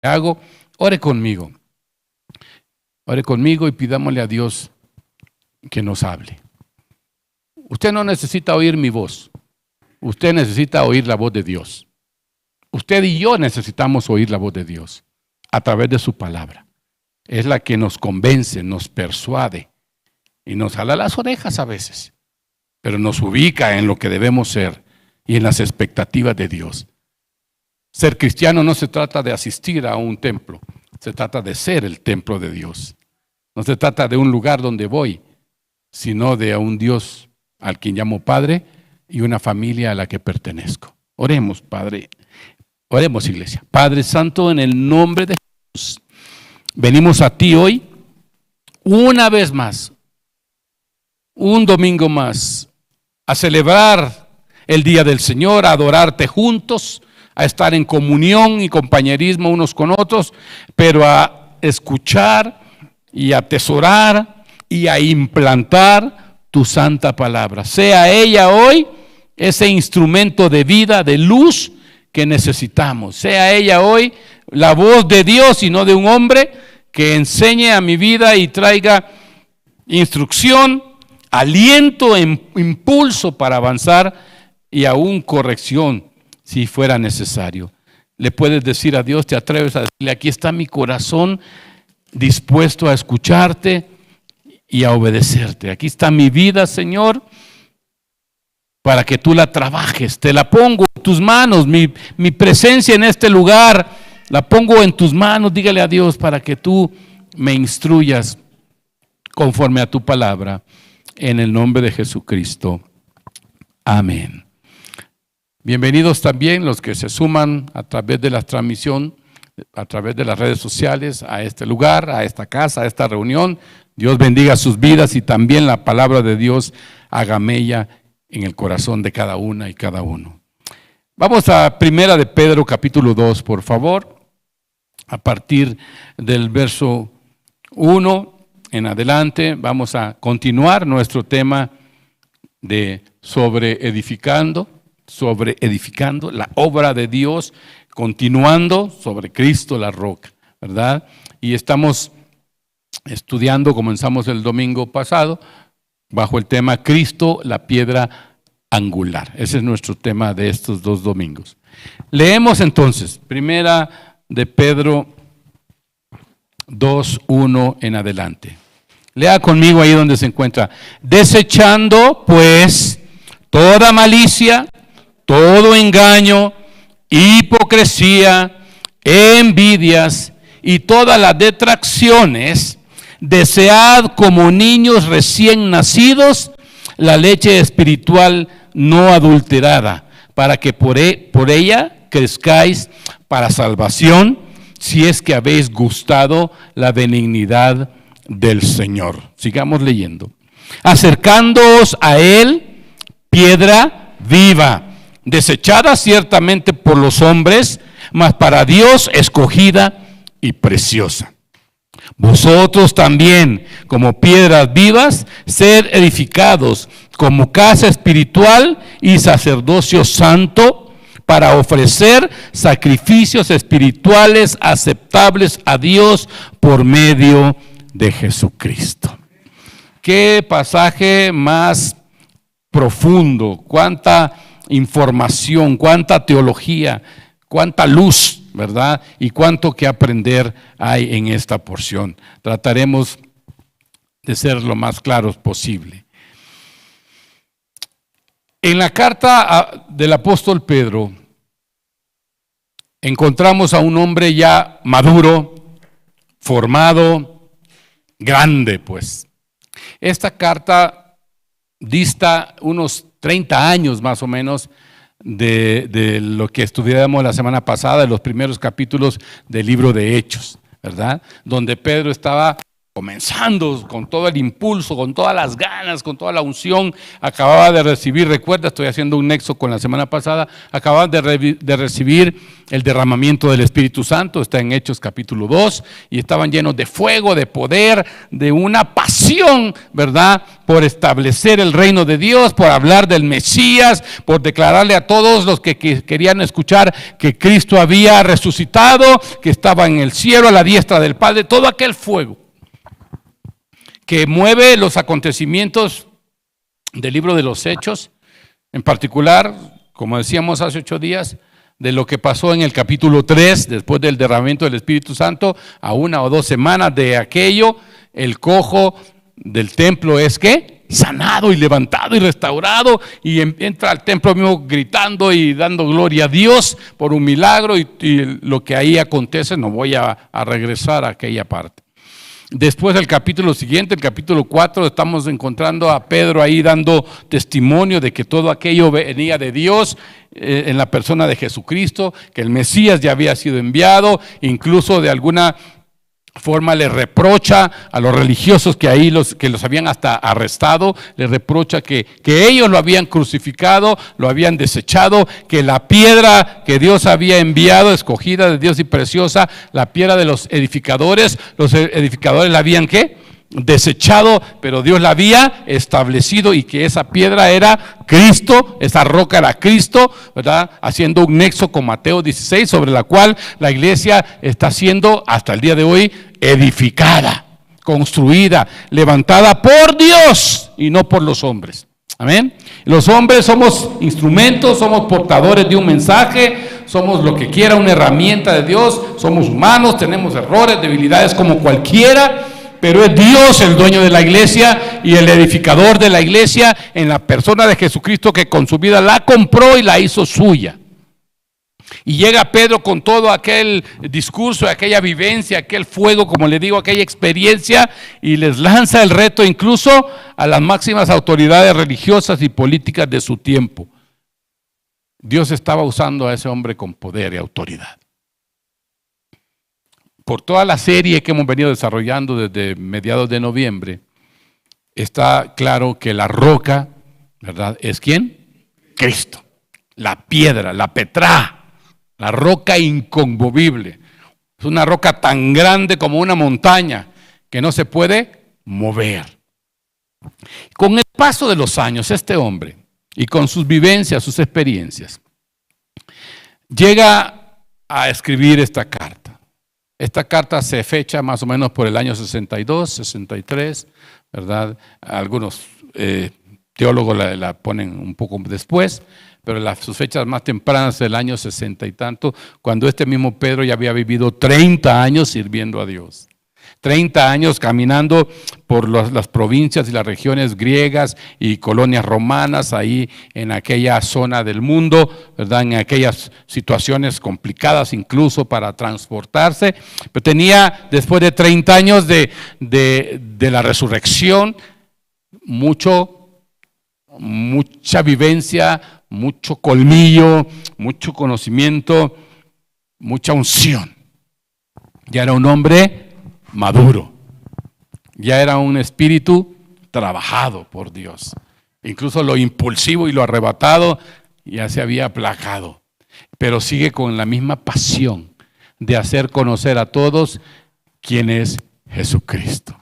hago, ore conmigo. Ore conmigo y pidámosle a Dios que nos hable. Usted no necesita oír mi voz. Usted necesita oír la voz de Dios. Usted y yo necesitamos oír la voz de Dios a través de su palabra. Es la que nos convence, nos persuade y nos jala las orejas a veces, pero nos ubica en lo que debemos ser y en las expectativas de Dios. Ser cristiano no se trata de asistir a un templo, se trata de ser el templo de Dios. No se trata de un lugar donde voy, sino de un Dios al quien llamo Padre y una familia a la que pertenezco. Oremos, Padre. Oremos, iglesia. Padre Santo, en el nombre de Jesús, venimos a ti hoy, una vez más, un domingo más, a celebrar el día del Señor, a adorarte juntos, a estar en comunión y compañerismo unos con otros, pero a escuchar y a atesorar y a implantar tu santa palabra. Sea ella hoy ese instrumento de vida, de luz que necesitamos. Sea ella hoy la voz de Dios y no de un hombre, que enseñe a mi vida y traiga instrucción, aliento, impulso para avanzar y aún corrección si fuera necesario. Le puedes decir a Dios, te atreves a decirle, aquí está mi corazón dispuesto a escucharte y a obedecerte. Aquí está mi vida, Señor, para que tú la trabajes. Te la pongo en tus manos, mi presencia en este lugar, la pongo en tus manos. Dígale a Dios para que tú me instruyas conforme a tu palabra, en el nombre de Jesucristo. Amén. Bienvenidos también los que se suman a través de la transmisión, a través de las redes sociales, a este lugar, a esta casa, a esta reunión. Dios bendiga sus vidas y también la palabra de Dios haga mella en el corazón de cada una y cada uno. Vamos a Primera de Pedro capítulo 2, por favor, a partir del verso 1 en adelante. Vamos a continuar nuestro tema de sobre edificando la obra de Dios, continuando sobre Cristo la roca, ¿verdad? Y estamos estudiando, comenzamos el domingo pasado, bajo el tema Cristo, la piedra angular. Ese es nuestro tema de estos 2 domingos. Leemos entonces, Primera de Pedro 2:1 en adelante. Lea conmigo ahí donde se encuentra. Desechando pues toda malicia, todo engaño, hipocresía, envidias y todas las detracciones, desead como niños recién nacidos la leche espiritual no adulterada, para que por ella crezcáis para salvación, si es que habéis gustado la benignidad del Señor. Sigamos leyendo. Acercándoos a Él, piedra viva, desechada ciertamente por los hombres, mas para Dios escogida y preciosa. Vosotros también, como piedras vivas, sed edificados como casa espiritual y sacerdocio santo, para ofrecer sacrificios espirituales aceptables a Dios por medio de Jesucristo. Qué pasaje más profundo, cuánta información, cuánta teología, cuánta luz, ¿verdad? Y cuánto que aprender hay en esta porción. Trataremos de ser lo más claros posible. En la carta del apóstol Pedro encontramos a un hombre ya maduro, formado, grande pues. Esta carta dista unos 30 años más o menos de lo que estudiamos la semana pasada, de los primeros capítulos del libro de Hechos, ¿verdad? Donde Pedro estaba comenzando con todo el impulso, con todas las ganas, con toda la unción, acababa de recibir, recuerda, estoy haciendo un nexo con la semana pasada, acababan de recibir el derramamiento del Espíritu Santo, está en Hechos capítulo 2, y estaban llenos de fuego, de poder, de una pasión, ¿verdad?, por establecer el reino de Dios, por hablar del Mesías, por declararle a todos los que querían escuchar que Cristo había resucitado, que estaba en el cielo a la diestra del Padre, todo aquel fuego que mueve los acontecimientos del libro de los Hechos, en particular, como decíamos hace 8 días, de lo que pasó en el capítulo 3, después del derramamiento del Espíritu Santo, a 1 o 2 semanas de aquello, el cojo del templo es ¿qué? Sanado y levantado y restaurado, y entra al templo mismo gritando y dando gloria a Dios por un milagro, y lo que ahí acontece, no voy a regresar a aquella parte. Después del capítulo siguiente, el capítulo 4, estamos encontrando a Pedro ahí dando testimonio de que todo aquello venía de Dios en la persona de Jesucristo, que el Mesías ya había sido enviado, incluso de alguna forma le reprocha a los religiosos que ahí los habían hasta arrestado, le reprocha que ellos lo habían crucificado, lo habían desechado, que la piedra que Dios había enviado, escogida de Dios y preciosa, la piedra de los edificadores la habían ¿qué? Desechado, pero Dios la había establecido, y que esa piedra era Cristo, esa roca era Cristo, ¿verdad? Haciendo un nexo con Mateo 16, sobre la cual la iglesia está siendo hasta el día de hoy edificada, construida, levantada por Dios y no por los hombres. Amén. Los hombres somos instrumentos, somos portadores de un mensaje, somos lo que quiera, una herramienta de Dios, somos humanos, tenemos errores, debilidades como cualquiera, pero es Dios el dueño de la iglesia y el edificador de la iglesia en la persona de Jesucristo, que con su vida la compró y la hizo suya. Y llega Pedro con todo aquel discurso, aquella vivencia, aquel fuego, como le digo, aquella experiencia, y les lanza el reto incluso a las máximas autoridades religiosas y políticas de su tiempo. Dios estaba usando a ese hombre con poder y autoridad. Por toda la serie que hemos venido desarrollando desde mediados de noviembre, está claro que la roca, ¿verdad?, ¿es quién? Cristo. La piedra, la petrá, la roca inconmovible. Es una roca tan grande como una montaña que no se puede mover. Con el paso de los años, este hombre, y con sus vivencias, sus experiencias, llega a escribir esta carta. Esta carta se fecha más o menos por el año 62, 63, ¿verdad? Algunos teólogos la ponen un poco después, pero sus fechas más tempranas del año 60 y tanto, cuando este mismo Pedro ya había vivido 30 años sirviendo a Dios. 30 años caminando por las provincias y las regiones griegas y colonias romanas, ahí en aquella zona del mundo, ¿verdad?, en aquellas situaciones complicadas incluso para transportarse. Pero tenía, después de 30 años de la resurrección, mucha vivencia, mucho colmillo, mucho conocimiento, mucha unción. Ya era un hombre maduro, ya era un espíritu trabajado por Dios. Incluso lo impulsivo y lo arrebatado ya se había aplacado, pero sigue con la misma pasión de hacer conocer a todos quién es Jesucristo.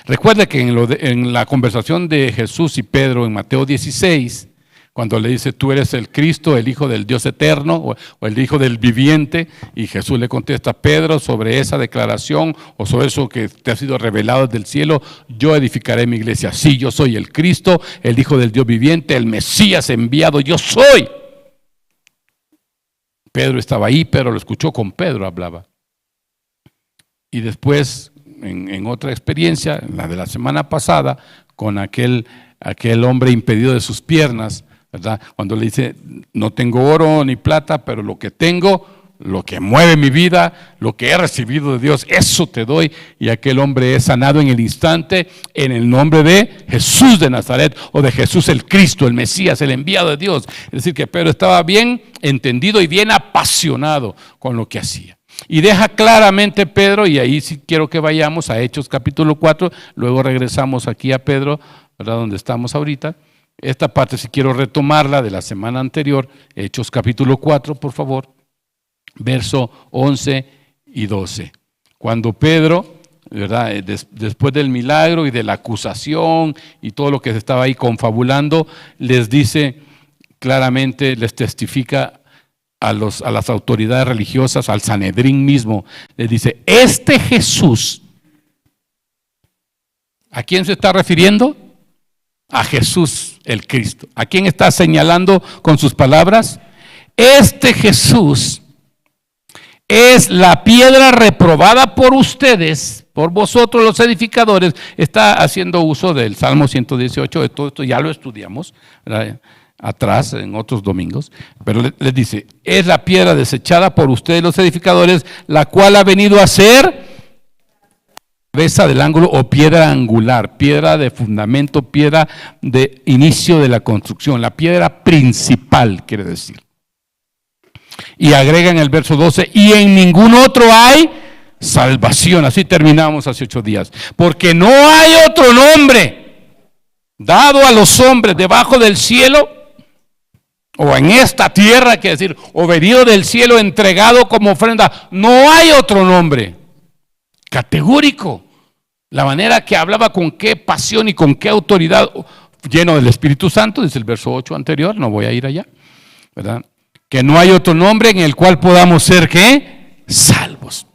Recuerde que en la conversación de Jesús y Pedro en Mateo 16, cuando le dice, tú eres el Cristo, el Hijo del Dios eterno, o el Hijo del viviente, y Jesús le contesta, Pedro, sobre esa declaración, o sobre eso que te ha sido revelado desde el cielo, yo edificaré mi iglesia. Sí, yo soy el Cristo, el Hijo del Dios viviente, el Mesías enviado, yo soy. Pedro estaba ahí, pero lo escuchó con Pedro, hablaba. Y después, en otra experiencia, la de la semana pasada, con aquel hombre impedido de sus piernas, ¿verdad?, cuando le dice, no tengo oro ni plata, pero lo que tengo, lo que mueve mi vida, lo que he recibido de Dios, eso te doy. Y aquel hombre es sanado en el instante, en el nombre de Jesús de Nazaret, o de Jesús el Cristo, el Mesías, el enviado de Dios. Es decir, que Pedro estaba bien entendido y bien apasionado con lo que hacía. Y deja claramente Pedro, y ahí sí quiero que vayamos a Hechos capítulo 4, luego regresamos aquí a Pedro, ¿verdad? Donde estamos ahorita. Esta parte sí quiero retomarla de la semana anterior, Hechos capítulo 4, por favor, verso 11 y 12. Cuando Pedro, ¿verdad? Después del milagro y de la acusación y todo lo que se estaba ahí confabulando, les dice claramente, les testifica a las autoridades religiosas, al Sanedrín mismo, les dice: este Jesús, ¿a quién se está refiriendo? A Jesús el Cristo. ¿A quién está señalando con sus palabras? Este Jesús es la piedra reprobada por ustedes, por vosotros los edificadores. Está haciendo uso del Salmo 118, de todo esto ya lo estudiamos, ¿verdad? Atrás en otros domingos, pero les dice: es la piedra desechada por ustedes los edificadores, la cual ha venido a ser cabeza del ángulo o piedra angular, piedra de fundamento, piedra de inicio de la construcción, la piedra principal, quiere decir. Y agrega en el verso 12: y en ningún otro hay salvación. Así terminamos hace 8 días. Porque no hay otro nombre dado a los hombres debajo del cielo, o en esta tierra, quiere decir, o venido del cielo, entregado como ofrenda. No hay otro nombre. Categórico. La manera que hablaba, con qué pasión y con qué autoridad, lleno del Espíritu Santo, dice el verso 8 anterior, no voy a ir allá, ¿verdad? Que no hay otro nombre en el cual podamos ser, ¿qué? Salvos.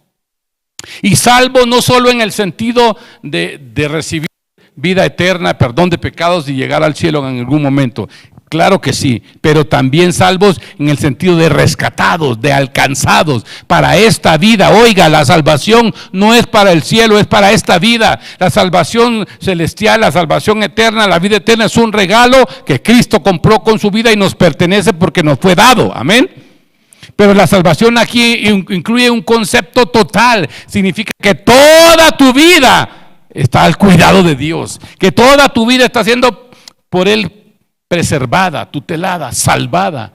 Y salvos no solo en el sentido de recibir vida eterna, perdón de pecados y llegar al cielo en algún momento. Claro que sí, pero también salvos en el sentido de rescatados, de alcanzados para esta vida. Oiga, la salvación no es para el cielo, es para esta vida. La salvación celestial, la salvación eterna, la vida eterna es un regalo que Cristo compró con su vida y nos pertenece porque nos fue dado. Amén. Pero la salvación aquí incluye un concepto total. Significa que toda tu vida está al cuidado de Dios, que toda tu vida está siendo por Él preservada, tutelada, salvada.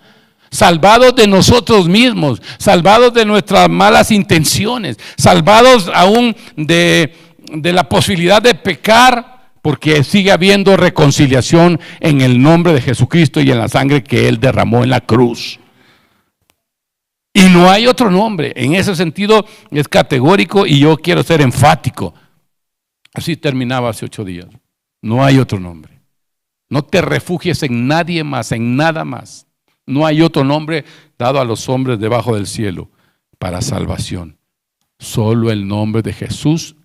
Salvados de nosotros mismos, salvados de nuestras malas intenciones, salvados aún de la posibilidad de pecar, porque sigue habiendo reconciliación en el nombre de Jesucristo y en la sangre que Él derramó en la cruz. Y no hay otro nombre. En ese sentido es categórico y yo quiero ser enfático. Así terminaba hace 8 días. No hay otro nombre. No te refugies en nadie más, en nada más. No hay otro nombre dado a los hombres debajo del cielo para salvación. Solo el nombre de Jesús,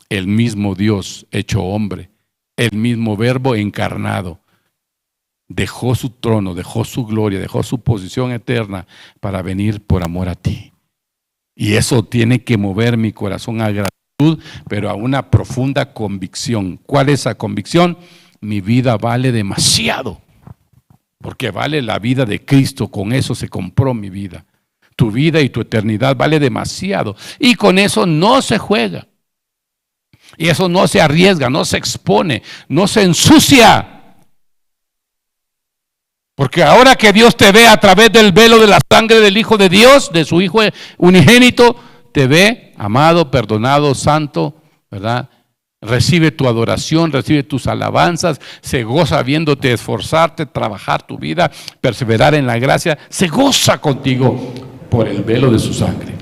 el mismo Dios hecho hombre, el mismo Verbo encarnado. Dejó su trono, dejó su gloria, dejó su posición eterna para venir por amor a ti. Y eso tiene que mover mi corazón a gratitud, pero a una profunda convicción. ¿Cuál es esa convicción? Mi vida vale demasiado, porque vale la vida de Cristo. Con eso se compró mi vida. Tu vida y tu eternidad vale demasiado, y con eso no se juega, y eso no se arriesga, no se expone, no se ensucia, porque ahora que Dios te ve a través del velo de la sangre del Hijo de Dios, de su Hijo unigénito, te ve amado, perdonado, santo, ¿verdad? Recibe tu adoración, recibe tus alabanzas, se goza viéndote esforzarte, trabajar tu vida, perseverar en la gracia, se goza contigo por el velo de su sangre.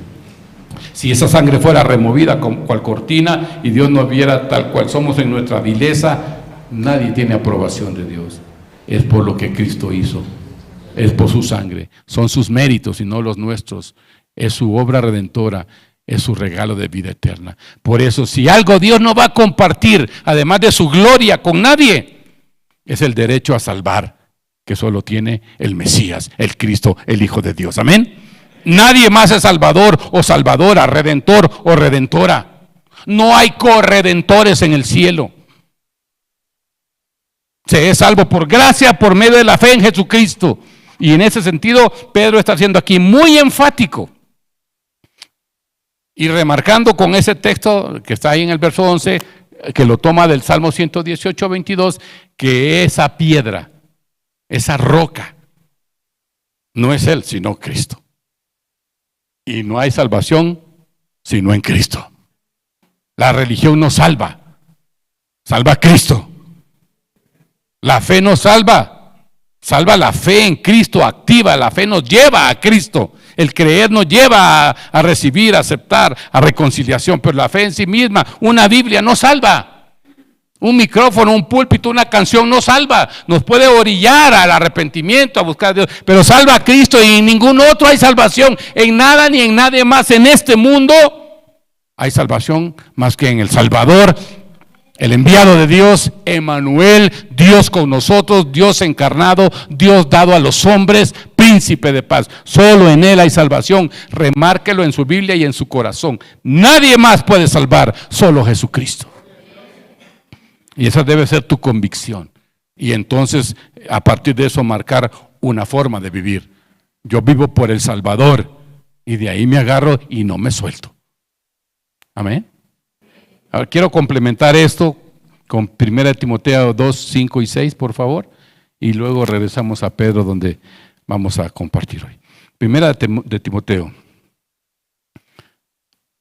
Si esa sangre fuera removida como cual cortina y Dios nos viera tal cual somos en nuestra vileza, nadie tiene aprobación de Dios. Es por lo que Cristo hizo, es por su sangre, son sus méritos y no los nuestros, es su obra redentora. Es su regalo de vida eterna. Por eso, si algo Dios no va a compartir, además de su gloria con nadie, es el derecho a salvar, que solo tiene el Mesías, el Cristo, el Hijo de Dios. Amén. Nadie más es salvador o salvadora, redentor o redentora. No hay corredentores en el cielo. Se es salvo por gracia, por medio de la fe en Jesucristo. Y en ese sentido, Pedro está siendo aquí muy enfático. Y remarcando con ese texto que está ahí en el verso 11, que lo toma del Salmo 118, 22, que esa piedra, esa roca, no es Él, sino Cristo. Y no hay salvación sino en Cristo. La religión no salva, salva a Cristo. La fe no salva, salva la fe en Cristo, activa. La fe nos lleva a Cristo. El creer nos lleva a recibir, a aceptar, a reconciliación. Pero la fe en sí misma, una Biblia no salva. Un micrófono, un púlpito, una canción no salva. Nos puede orillar al arrepentimiento, a buscar a Dios, pero salva a Cristo y en ningún otro hay salvación. En nada ni en nadie más en este mundo hay salvación más que en el Salvador, el enviado de Dios, Emmanuel, Dios con nosotros, Dios encarnado, Dios dado a los hombres, príncipe de paz. Solo en Él hay salvación. Remárquelo en su Biblia y en su corazón. Nadie más puede salvar, solo Jesucristo. Y esa debe ser tu convicción. Y entonces, a partir de eso, marcar una forma de vivir. Yo vivo por el Salvador y de ahí me agarro y no me suelto. Amén. Ahora quiero complementar esto con 1 Timoteo 2, 5 y 6, por favor. Y luego regresamos a Pedro, donde vamos a compartir hoy. 1 de Timoteo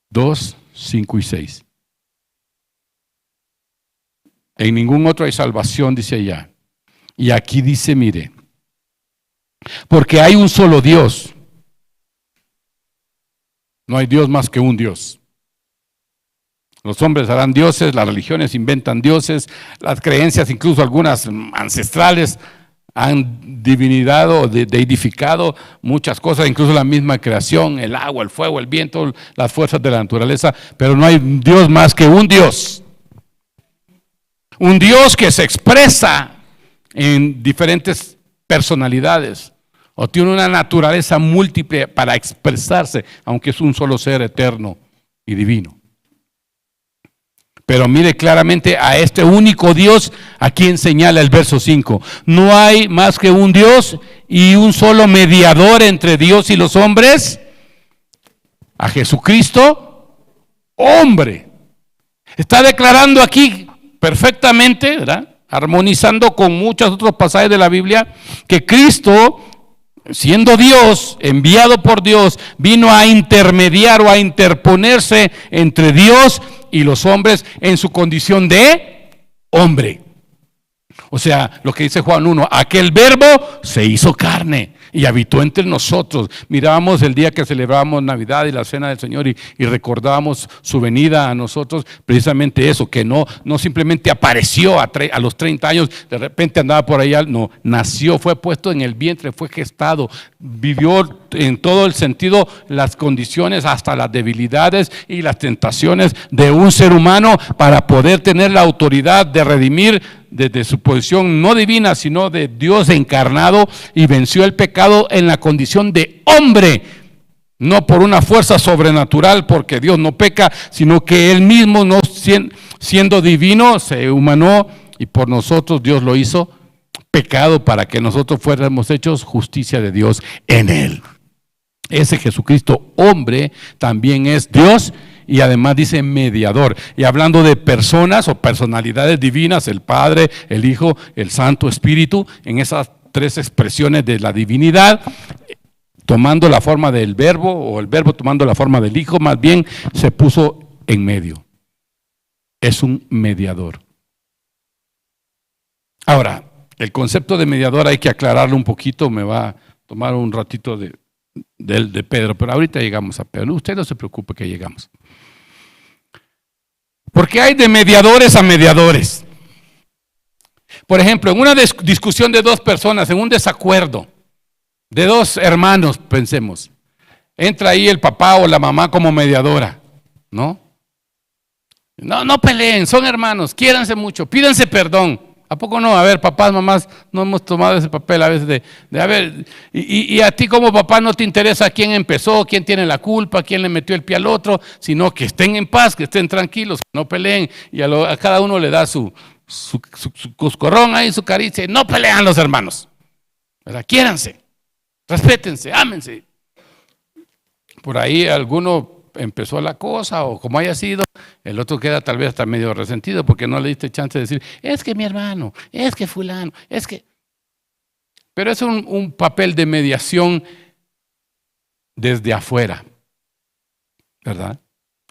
2, 5 y 6. En ningún otro hay salvación, dice allá. Y aquí dice, mire, porque hay un solo Dios. No hay Dios más que un Dios. Los hombres harán dioses, las religiones inventan dioses, las creencias, incluso algunas ancestrales, han divinidad o deidificado muchas cosas, incluso la misma creación, el agua, el fuego, el viento, las fuerzas de la naturaleza, pero no hay Dios más que un Dios. Un Dios que se expresa en diferentes personalidades o tiene una naturaleza múltiple para expresarse, aunque es un solo ser eterno y divino. Pero mire claramente a este único Dios a quien señala el verso 5. No hay más que un Dios y un solo mediador entre Dios y los hombres, a Jesucristo, hombre. Está declarando aquí perfectamente, ¿verdad?, armonizando con muchos otros pasajes de la Biblia, que Cristo, siendo Dios, enviado por Dios, vino a intermediar o a interponerse entre Dios y los hombres en su condición de hombre. O sea, lo que dice Juan 1, aquel verbo se hizo carne y habitó entre nosotros. Mirábamos el día que celebrábamos Navidad y la Cena del Señor y recordábamos su venida a nosotros, precisamente eso, que no simplemente apareció a los 30 años, de repente andaba por allá, no, nació, fue puesto en el vientre, fue gestado, vivió en todo el sentido las condiciones, hasta las debilidades y las tentaciones de un ser humano para poder tener la autoridad de redimir desde su posición no divina, sino de Dios encarnado, y venció el pecado en la condición de hombre, no por una fuerza sobrenatural, porque Dios no peca, sino que Él mismo, no siendo divino, se humanó, y por nosotros Dios lo hizo pecado para que nosotros fuéramos hechos justicia de Dios en Él. Ese Jesucristo hombre también es Dios y además dice mediador. Y hablando de personas o personalidades divinas, el Padre, el Hijo, el Santo Espíritu, en esas tres expresiones de la divinidad, tomando la forma del verbo o el verbo tomando la forma del Hijo, más bien se puso en medio. Es un mediador. Ahora, el concepto de mediador hay que aclararlo un poquito, me va a tomar un ratito de Pedro, pero ahorita llegamos a Pedro. Usted no se preocupe que llegamos. Porque hay de mediadores a mediadores. Por ejemplo, en una discusión de dos personas, en un desacuerdo de dos hermanos, pensemos, entra ahí el papá o la mamá como mediadora, ¿no? No peleen, son hermanos, quiéranse mucho, pídanse perdón. ¿A poco no? A ver, papás, mamás, no hemos tomado ese papel a veces de a ver, y a ti como papá no te interesa quién empezó, quién tiene la culpa, quién le metió el pie al otro, sino que estén en paz, que estén tranquilos, que no peleen, y a cada uno le da su coscorrón ahí, su caricia, y no pelean los hermanos, ¿verdad? Quiéranse, respétense, ámense. Por ahí alguno empezó la cosa o como haya sido, el otro queda tal vez hasta medio resentido porque no le diste chance de decir, es que mi hermano, es que fulano, es que... Pero es un papel de mediación desde afuera, ¿verdad?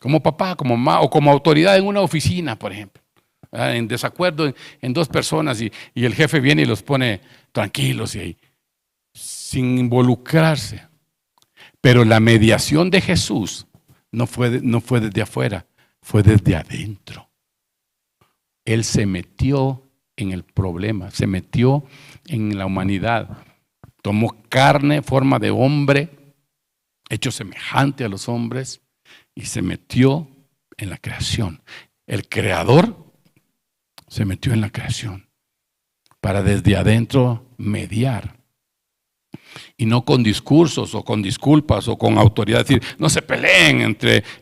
Como papá, como mamá o como autoridad en una oficina, por ejemplo. En desacuerdo en dos personas y el jefe viene y los pone tranquilos y ahí, sin involucrarse. Pero la mediación de Jesús no fue desde afuera, fue desde adentro. Él se metió en el problema, se metió en la humanidad. Tomó carne, forma de hombre, hecho semejante a los hombres, y se metió en la creación. El creador se metió en la creación para desde adentro mediar. Y no con discursos o con disculpas o con autoridad, decir, no se peleen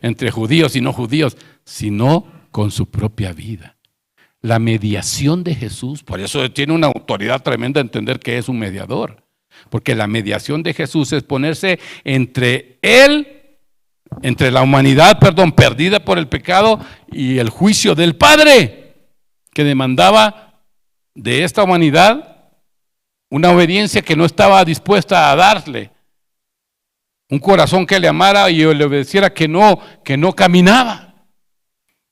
entre judíos y no judíos, sino con su propia vida. La mediación de Jesús, por eso tiene una autoridad tremenda entender que es un mediador. Porque la mediación de Jesús es ponerse entre Él, entre la humanidad, perdida por el pecado y el juicio del Padre, que demandaba de esta humanidad una obediencia que no estaba dispuesta a darle. Un corazón que le amara y le obedeciera que no caminaba.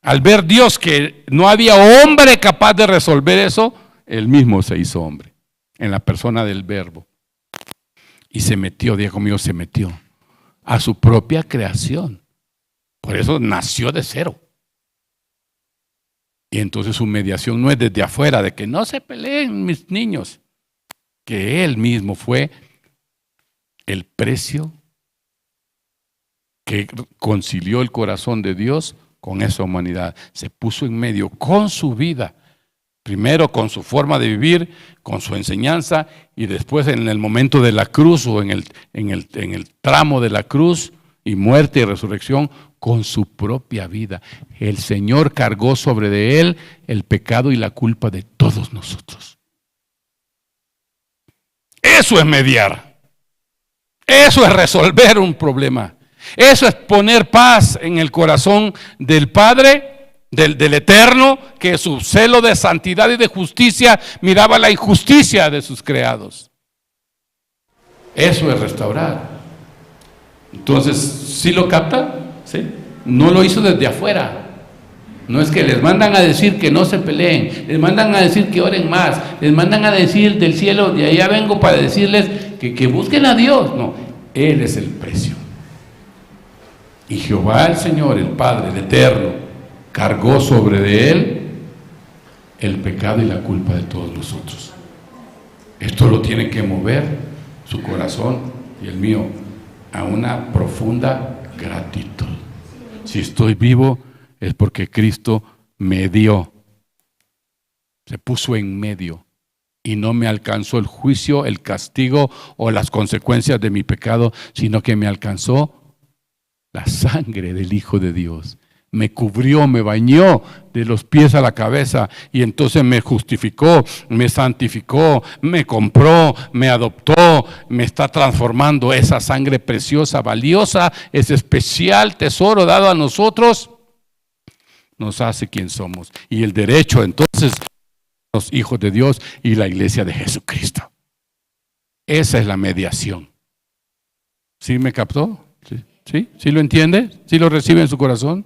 Al ver Dios que no había hombre capaz de resolver eso, Él mismo se hizo hombre en la persona del Verbo. Y se metió, diga conmigo, se metió a su propia creación. Por eso nació de cero. Y entonces su mediación no es desde afuera, de que no se peleen mis niños, que Él mismo fue el precio que concilió el corazón de Dios con esa humanidad. Se puso en medio con su vida, primero con su forma de vivir, con su enseñanza, y después en el momento de la cruz o en el tramo de la cruz y muerte y resurrección, con su propia vida. El Señor cargó sobre de Él el pecado y la culpa de todos nosotros. Eso es mediar. Eso es resolver un problema. Eso es poner paz en el corazón del Padre, del Eterno, que su celo de santidad y de justicia miraba la injusticia de sus creados. Eso es restaurar. Entonces, ¿sí lo capta? ¿Sí? No lo hizo desde afuera. No es que les mandan a decir que no se peleen, les mandan a decir que oren más, les mandan a decir del cielo, de allá vengo para decirles que busquen a Dios. No, Él es el precio. Y Jehová el Señor, el Padre, el Eterno, cargó sobre de Él el pecado y la culpa de todos nosotros. Esto lo tiene que mover su corazón y el mío a una profunda gratitud. Si estoy vivo es porque Cristo me dio, se puso en medio y no me alcanzó el juicio, el castigo o las consecuencias de mi pecado, sino que me alcanzó la sangre del Hijo de Dios. Me cubrió, me bañó de los pies a la cabeza y entonces me justificó, me santificó, me compró, me adoptó, me está transformando. Esa sangre preciosa, valiosa, ese especial tesoro dado a nosotros, nos hace quien somos. Y el derecho entonces, los hijos de Dios y la iglesia de Jesucristo. Esa es la mediación. ¿Sí me captó? ¿Sí? ¿Sí lo entiende? ¿Sí lo recibe en su corazón?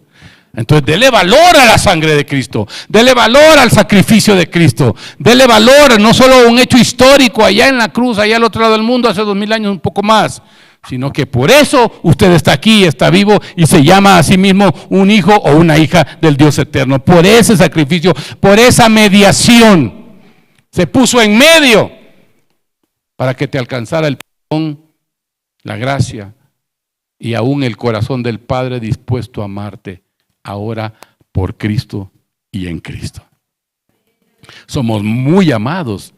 Entonces, dele valor a la sangre de Cristo, dele valor al sacrificio de Cristo, dele valor no solo a un hecho histórico allá en la cruz, allá al otro lado del mundo, hace 2000 años, un poco más, sino que por eso usted está aquí, está vivo y se llama a sí mismo un hijo o una hija del Dios eterno. Por ese sacrificio, por esa mediación, se puso en medio para que te alcanzara el perdón, la gracia y aún el corazón del Padre dispuesto a amarte ahora por Cristo y en Cristo. Somos muy amados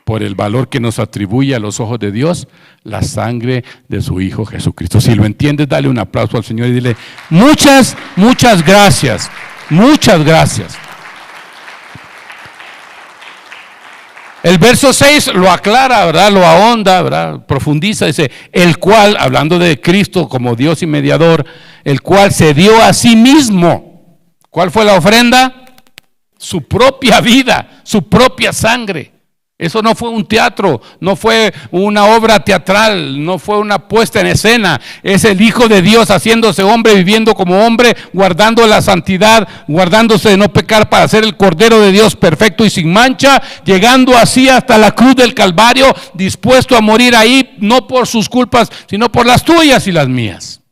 por el valor que nos atribuye a los ojos de Dios la sangre de su Hijo Jesucristo. Si lo entiendes, dale un aplauso al Señor y dile muchas gracias, muchas gracias. El verso 6 lo aclara, ¿verdad? Lo ahonda, ¿verdad? Profundiza, dice, el cual, hablando de Cristo como Dios y mediador, el cual se dio a sí mismo. ¿Cuál fue la ofrenda? Su propia vida, su propia sangre. Eso no fue un teatro, no fue una obra teatral, no fue una puesta en escena. Es el Hijo de Dios haciéndose hombre, viviendo como hombre, guardando la santidad, guardándose de no pecar para ser el Cordero de Dios perfecto y sin mancha, llegando así hasta la cruz del Calvario, dispuesto a morir ahí, no por sus culpas, sino por las tuyas y las mías.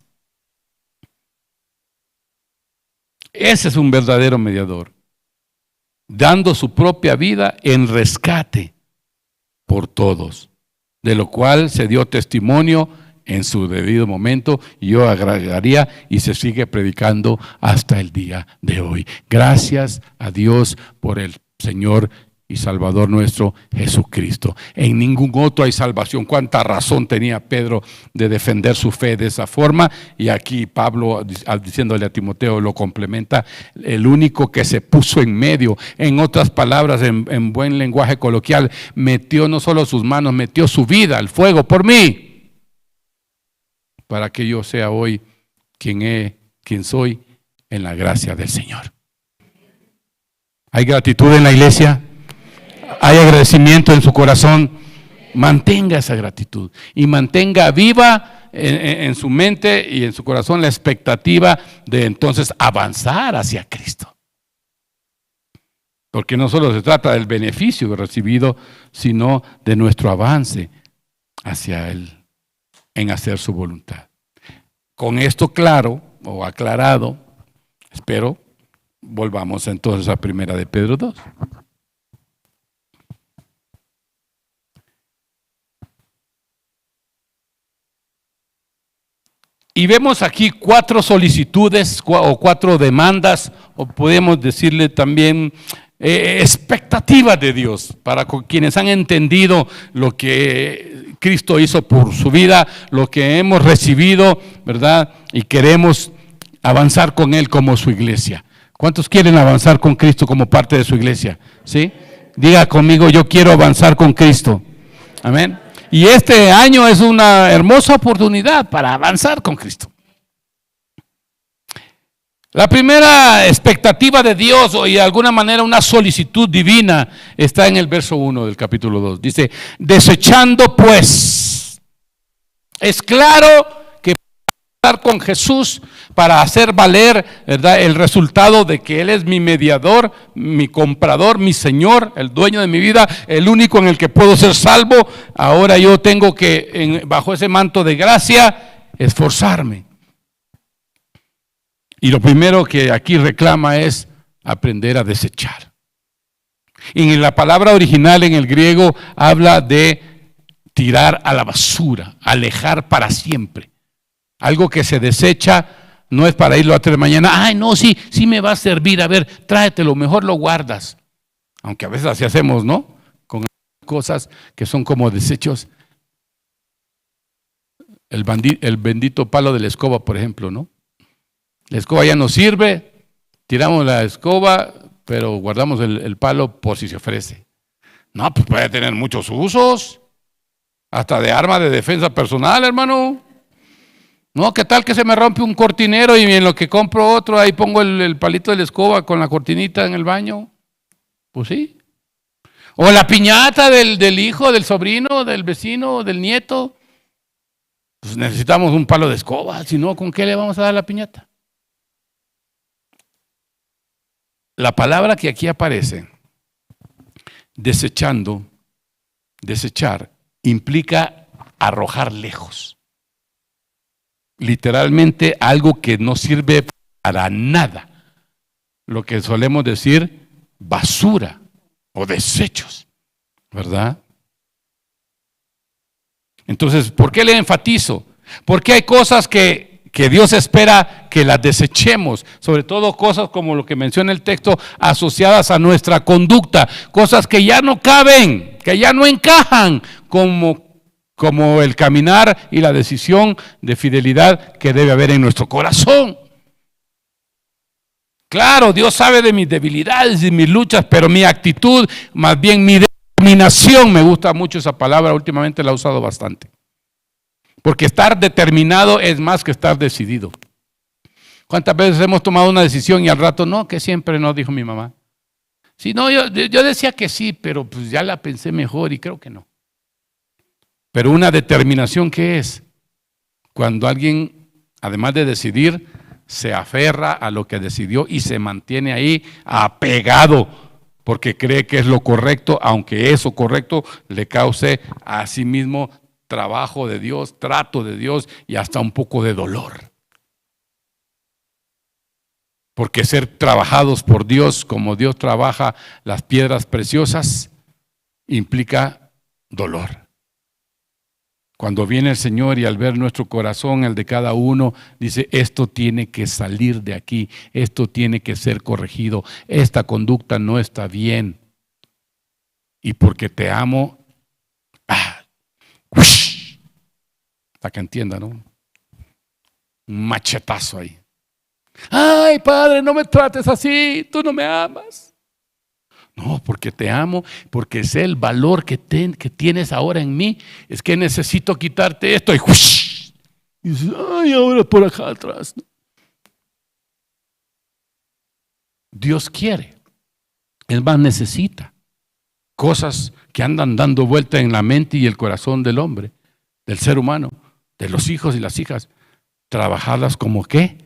Ese es un verdadero mediador, dando su propia vida en rescate por todos, de lo cual se dio testimonio en su debido momento, y yo agregaría, y se sigue predicando hasta el día de hoy. Gracias a Dios por el Señor y Salvador nuestro Jesucristo. En ningún otro hay salvación. Cuánta razón tenía Pedro de defender su fe de esa forma, y aquí Pablo, diciéndole a Timoteo, lo complementa: el único que se puso en medio, en otras palabras, en buen lenguaje coloquial, metió no solo sus manos, metió su vida al fuego por mí, para que yo sea hoy quien soy en la gracia del Señor. ¿Hay gratitud en la iglesia? ¿Hay agradecimiento en su corazón? Mantenga esa gratitud y mantenga viva en su mente y en su corazón la expectativa de entonces avanzar hacia Cristo. Porque no solo se trata del beneficio recibido, sino de nuestro avance hacia Él en hacer su voluntad. Con esto claro o aclarado, espero volvamos entonces a 1 de Pedro 2. Y vemos aquí 4 solicitudes o 4 demandas, o podemos decirle también expectativas de Dios, para quienes han entendido lo que Cristo hizo por su vida, lo que hemos recibido, ¿verdad? Y queremos avanzar con Él como su iglesia. ¿Cuántos quieren avanzar con Cristo como parte de su iglesia? ¿Sí? Diga conmigo: yo quiero avanzar con Cristo. Amén. Y este año es una hermosa oportunidad para avanzar con Cristo. La primera expectativa de Dios, o de alguna manera una solicitud divina, está en el verso 1 del capítulo 2. Dice: desechando pues. Es claro que estar con Jesús para hacer valer, ¿verdad?, el resultado de que Él es mi mediador, mi comprador, mi Señor, el dueño de mi vida, el único en el que puedo ser salvo. Ahora yo tengo que, bajo ese manto de gracia, esforzarme. Y lo primero que aquí reclama es aprender a desechar. Y en la palabra original en el griego habla de tirar a la basura, alejar para siempre. Algo que se desecha no es para irlo a traer mañana. Ay, no, sí me va a servir. A ver, tráetelo, mejor lo guardas. Aunque a veces así hacemos, ¿no? Con cosas que son como desechos. El bendito palo de la escoba, por ejemplo, ¿no? La escoba ya no sirve, tiramos la escoba, pero guardamos el palo por si se ofrece. No, pues puede tener muchos usos, hasta de arma de defensa personal, hermano. No, ¿qué tal que se me rompe un cortinero y en lo que compro otro, ahí pongo el palito de la escoba con la cortinita en el baño? Pues sí. O la piñata del hijo, del sobrino, del vecino, del nieto. Pues necesitamos un palo de escoba, si no, ¿con qué le vamos a dar la piñata? La palabra que aquí aparece, desechando, desechar, implica arrojar lejos. Literalmente algo que no sirve para nada. Lo que solemos decir basura o desechos, ¿verdad? Entonces, ¿por qué le enfatizo? Porque hay cosas que Dios espera que las desechemos, sobre todo cosas como lo que menciona el texto, asociadas a nuestra conducta, cosas que ya no caben, que ya no encajan como el caminar y la decisión de fidelidad que debe haber en nuestro corazón. Claro, Dios sabe de mis debilidades y mis luchas, pero mi actitud, más bien mi determinación, me gusta mucho esa palabra, últimamente la he usado bastante. Porque estar determinado es más que estar decidido. ¿Cuántas veces hemos tomado una decisión y al rato no? Que siempre no, dijo mi mamá. Sí, no, yo decía que sí, pero pues ya la pensé mejor y creo que no. Pero una determinación, ¿qué es? Cuando alguien, además de decidir, se aferra a lo que decidió y se mantiene ahí apegado, porque cree que es lo correcto, aunque eso correcto le cause a sí mismo trabajo de Dios, trato de Dios y hasta un poco de dolor. Porque ser trabajados por Dios, como Dios trabaja las piedras preciosas, implica dolor. Cuando viene el Señor y al ver nuestro corazón, el de cada uno, dice, esto tiene que salir de aquí, esto tiene que ser corregido, esta conducta no está bien. Y porque te amo, para que entienda, ¿no? Un machetazo ahí. Ay, Padre, no me trates así, tú no me amas. No, porque te amo, porque sé el valor que tienes ahora en mí. Es que necesito quitarte esto. Y dices, ay, ahora por acá atrás. Dios quiere, es más, necesita cosas que andan dando vuelta en la mente y el corazón del hombre, del ser humano, de los hijos y las hijas, trabajarlas como ¿qué?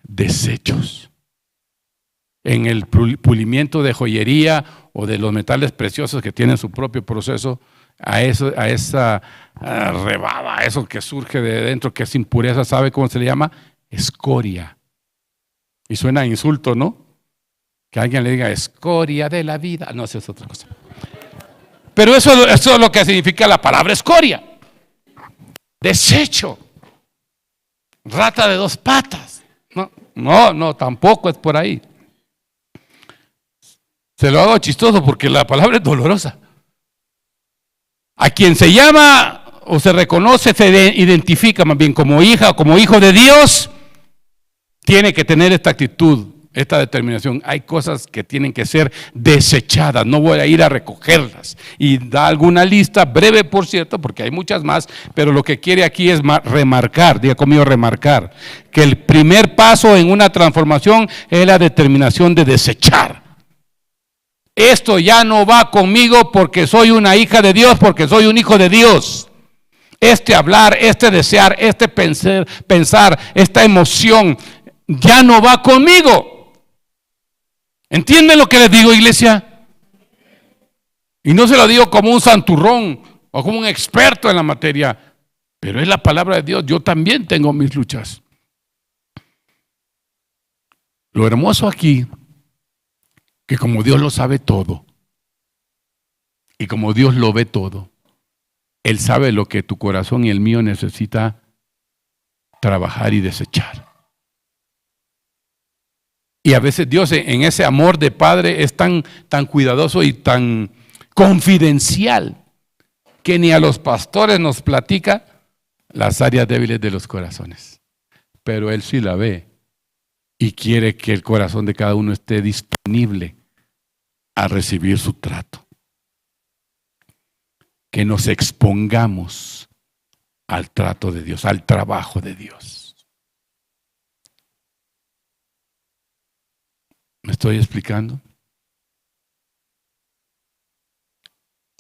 Desechos. En el pulimiento de joyería o de los metales preciosos que tienen su propio proceso, a esa rebaba, eso que surge de dentro, que es impureza, ¿sabe cómo se le llama? Escoria. Y suena a insulto, ¿no? Que alguien le diga escoria de la vida. No, eso es otra cosa. Pero eso es lo que significa la palabra escoria. Desecho. Rata de dos patas. No, tampoco es por ahí. Se lo hago chistoso porque la palabra es dolorosa. A quien se llama o se reconoce, se identifica más bien como hija o como hijo de Dios, tiene que tener esta actitud, esta determinación. Hay cosas que tienen que ser desechadas, no voy a ir a recogerlas. Y da alguna lista, breve por cierto, porque hay muchas más, pero lo que quiere aquí es remarcar, diga conmigo remarcar, que el primer paso en una transformación es la determinación de desechar. Esto ya no va conmigo porque soy una hija de Dios, porque soy un hijo de Dios. Este hablar, este desear, este pensar, esta emoción ya no va conmigo. ¿Entienden lo que les digo, iglesia? Y no se lo digo como un santurrón o como un experto en la materia, pero es la palabra de Dios. Yo también tengo mis luchas. Lo hermoso aquí, que como Dios lo sabe todo y como Dios lo ve todo, Él sabe lo que tu corazón y el mío necesita trabajar y desechar. Y a veces Dios en ese amor de Padre es tan cuidadoso y tan confidencial que ni a los pastores nos platica las áreas débiles de los corazones. Pero Él sí la ve y quiere que el corazón de cada uno esté disponible a recibir su trato. Que nos expongamos al trato de Dios, al trabajo de Dios. ¿Me estoy explicando?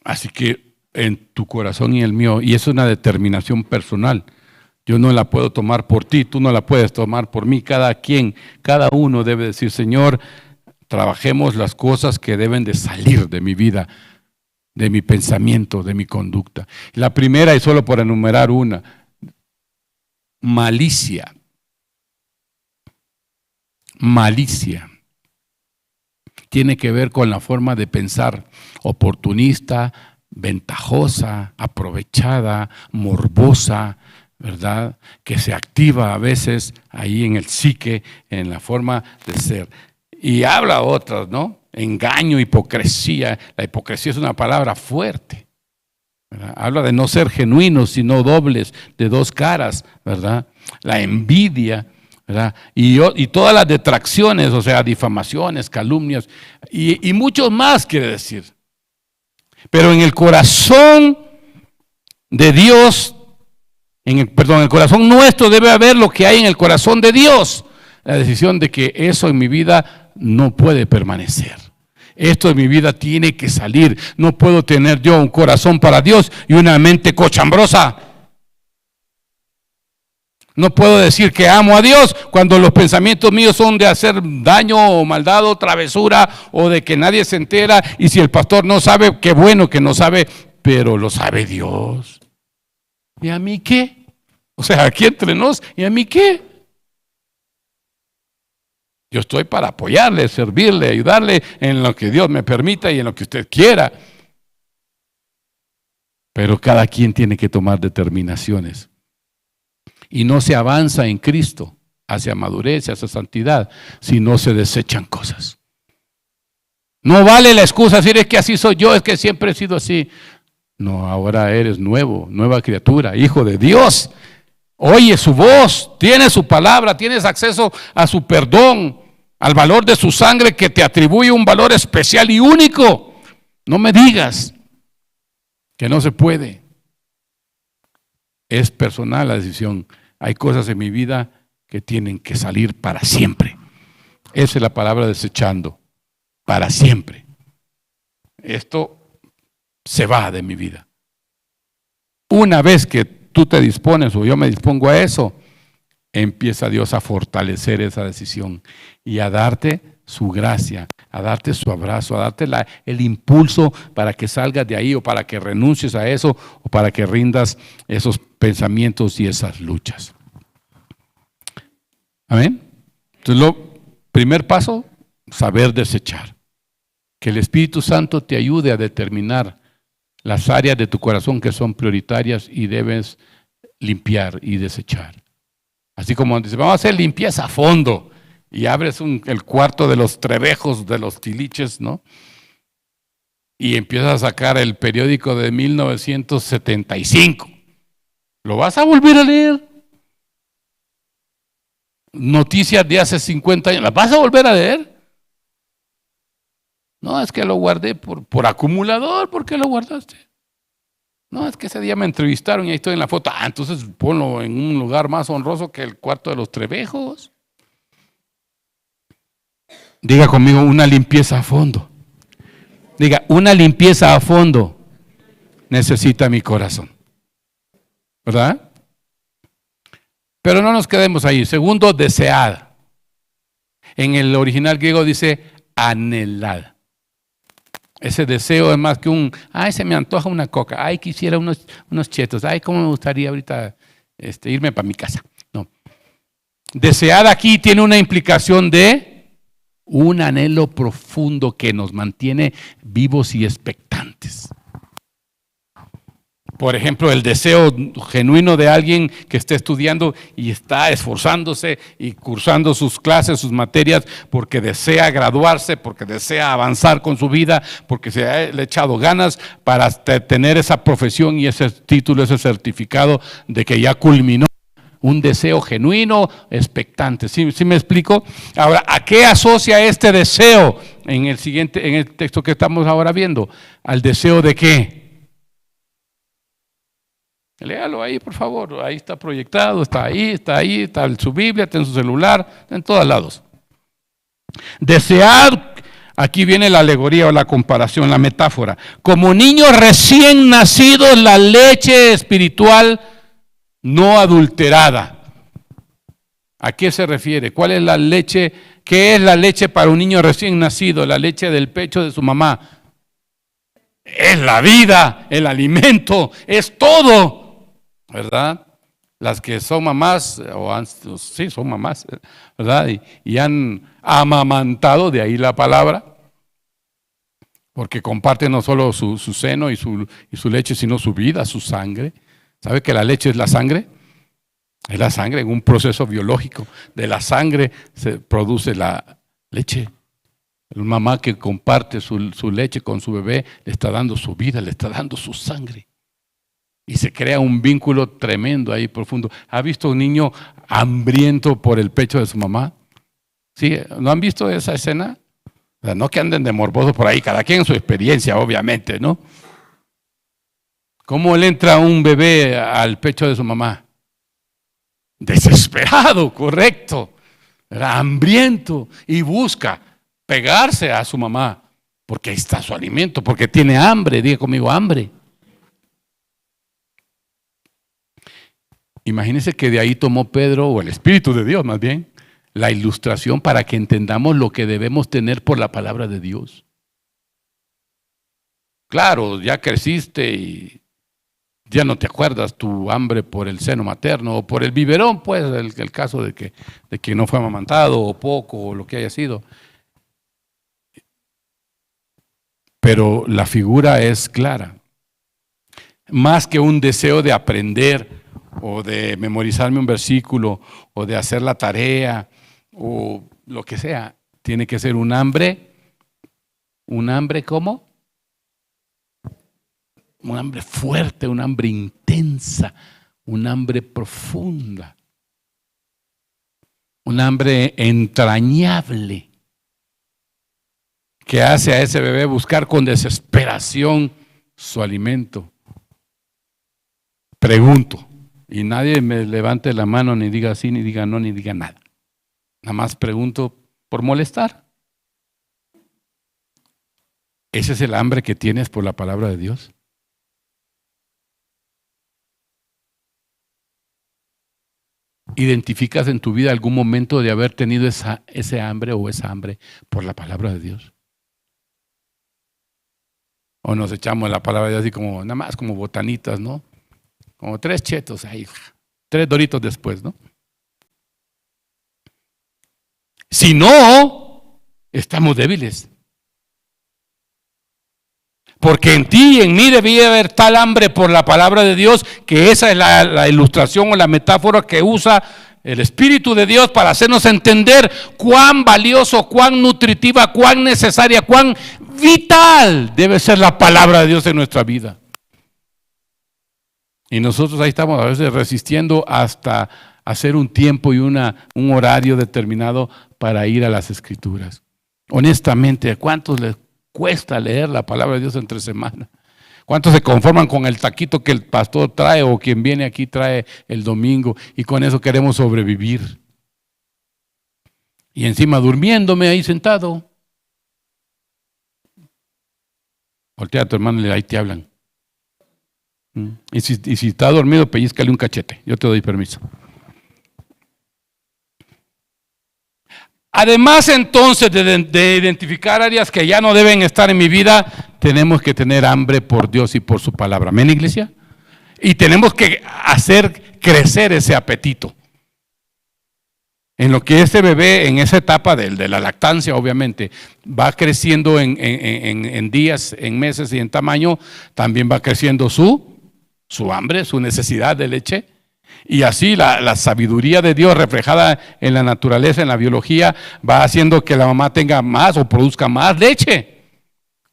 Así que en tu corazón y el mío, y es una determinación personal, yo no la puedo tomar por ti, tú no la puedes tomar por mí, cada uno debe decir, Señor, trabajemos las cosas que deben de salir de mi vida, de mi pensamiento, de mi conducta. La primera, y solo por enumerar una, malicia. Malicia. Tiene que ver con la forma de pensar oportunista, ventajosa, aprovechada, morbosa, ¿verdad? Que se activa a veces ahí en el psique, en la forma de ser. Y habla otras, ¿no? Engaño, hipocresía. La hipocresía es una palabra fuerte, ¿verdad? Habla de no ser genuinos, sino dobles, de dos caras, ¿verdad? La envidia, ¿verdad? Y todas las detracciones, o sea, difamaciones, calumnias, y mucho más quiere decir. Pero en el corazón de Dios, en el corazón nuestro debe haber lo que hay en el corazón de Dios. La decisión de que eso en mi vida no puede permanecer. Esto de mi vida tiene que salir. No puedo tener yo un corazón para Dios y una mente cochambrosa. No puedo decir que amo a Dios cuando los pensamientos míos son de hacer daño o maldad o travesura o de que nadie se entera. Y si el pastor no sabe, qué bueno que no sabe, pero lo sabe Dios. ¿Y a mí qué? O sea, aquí entre nos, ¿y a mí qué? Yo estoy para apoyarle, servirle, ayudarle en lo que Dios me permita y en lo que usted quiera. Pero cada quien tiene que tomar determinaciones. Y no se avanza en Cristo hacia madurez, hacia santidad, si no se desechan cosas. No vale la excusa decir es que así soy yo, es que siempre he sido así. No, ahora eres nuevo, nueva criatura, hijo de Dios. Oye su voz, tienes su palabra, tienes acceso a su perdón, al valor de su sangre que te atribuye un valor especial y único. No me digas que no se puede. Es personal la decisión. Hay cosas en mi vida que tienen que salir para siempre. Esa es la palabra desechando. Para siempre. Esto se va de mi vida. Una vez que tú te dispones o yo me dispongo a eso, empieza Dios a fortalecer esa decisión y a darte su gracia, a darte su abrazo, a darte el impulso para que salgas de ahí o para que renuncies a eso o para que rindas esos pensamientos y esas luchas. Amén. Entonces, primer paso, saber desechar. Que el Espíritu Santo te ayude a determinar las áreas de tu corazón que son prioritarias y debes limpiar y desechar. Así como dice, vamos a hacer limpieza a fondo. Y abres el cuarto de los trebejos, de los tiliches, ¿no? Y empiezas a sacar el periódico de 1975. ¿Lo vas a volver a leer? Noticias de hace 50 años, ¿las vas a volver a leer? No, es que lo guardé por acumulador. ¿Por qué lo guardaste? No, es que ese día me entrevistaron y ahí estoy en la foto. Ah, entonces ponlo en un lugar más honroso que el cuarto de los trebejos. Diga conmigo, una limpieza a fondo. Diga, una limpieza a fondo necesita mi corazón. ¿Verdad? Pero no nos quedemos ahí. Segundo, desead. En el original griego dice anhelad. Ese deseo es más que ay, se me antoja una coca, ay, quisiera unos chetos, ay, cómo me gustaría ahorita irme para mi casa. No. Desear aquí tiene una implicación de un anhelo profundo que nos mantiene vivos y expectantes. Por ejemplo, el deseo genuino de alguien que esté estudiando y está esforzándose y cursando sus clases, sus materias, porque desea graduarse, porque desea avanzar con su vida, porque le ha echado ganas para tener esa profesión y ese título, ese certificado de que ya culminó. Un deseo genuino, expectante. ¿Sí me explico? Ahora, ¿a qué asocia este deseo en el texto que estamos ahora viendo? ¿Al deseo de qué? Léalo ahí, por favor. Ahí está proyectado, está en su Biblia, está en su celular, está en todos lados. Desear, aquí viene la alegoría o la comparación, la metáfora. Como niños recién nacidos, la leche espiritual no adulterada. ¿A qué se refiere? ¿Cuál es la leche? ¿Qué es la leche para un niño recién nacido? La leche del pecho de su mamá. Es la vida, el alimento, es todo. ¿Verdad? Las que son mamás, sí, son mamás, ¿verdad? Y han amamantado, de ahí la palabra, porque comparten no solo su seno y su leche, sino su vida, su sangre. ¿Sabe que la leche es la sangre? Es la sangre, en un proceso biológico. De la sangre se produce la leche. La mamá que comparte su leche con su bebé le está dando su vida, le está dando su sangre. Y se crea un vínculo tremendo ahí profundo. ¿Ha visto un niño hambriento por el pecho de su mamá? ¿Sí? ¿No han visto esa escena? O sea, no que anden de morboso por ahí, cada quien en su experiencia, obviamente, ¿no? ¿Cómo le entra un bebé al pecho de su mamá? Desesperado, correcto. Era hambriento y busca pegarse a su mamá. porque ahí está su alimento, porque tiene hambre. Diga conmigo, hambre. Imagínense que de ahí tomó Pedro, o el Espíritu de Dios más bien, la ilustración para que entendamos lo que debemos tener por la palabra de Dios. Claro, ya creciste y ya no te acuerdas tu hambre por el seno materno o por el biberón, pues el caso de que no fue amamantado o poco o lo que haya sido. Pero la figura es clara. Más que un deseo de aprender o de memorizarme un versículo o de hacer la tarea o lo que sea, tiene que ser un hambre ¿cómo? Un hambre fuerte, un hambre intensa, un hambre profunda, un hambre entrañable que hace a ese bebé buscar con desesperación su alimento. Pregunto, y nadie me levante la mano ni diga sí, ni diga no, ni diga nada. Nada más pregunto por molestar. ¿Ese es el hambre que tienes por la palabra de Dios? ¿Identificas en tu vida algún momento de haber tenido ese hambre o esa hambre por la palabra de Dios? O nos echamos la palabra de Dios así como, nada más como botanitas, ¿no? Como 3 chetos ahí, 3 doritos después, ¿no? Si no, estamos débiles. Porque en ti y en mí debía haber tal hambre por la palabra de Dios, que esa es la ilustración o la metáfora que usa el Espíritu de Dios para hacernos entender cuán valioso, cuán nutritiva, cuán necesaria, cuán vital debe ser la palabra de Dios en nuestra vida. Y nosotros ahí estamos a veces resistiendo hasta hacer un tiempo y un horario determinado para ir a las Escrituras. Honestamente, ¿a cuántos les cuesta leer la palabra de Dios entre semana? ¿Cuántos se conforman con el taquito que el pastor trae o quien viene aquí trae el domingo y con eso queremos sobrevivir? Y encima durmiéndome ahí sentado. Voltea a tu hermano y ahí te hablan. Y si está dormido, pellizcale un cachete. Yo te doy permiso. Además, entonces, de identificar áreas que ya no deben estar en mi vida, tenemos que tener hambre por Dios y por su palabra. ¿Amén, iglesia? Y tenemos que hacer crecer ese apetito. En lo que ese bebé, en esa etapa de la lactancia, obviamente, va creciendo en días, en meses y en tamaño, también va creciendo su hambre, su necesidad de leche. Y así la sabiduría de Dios reflejada en la naturaleza, en la biología, va haciendo que la mamá tenga más o produzca más leche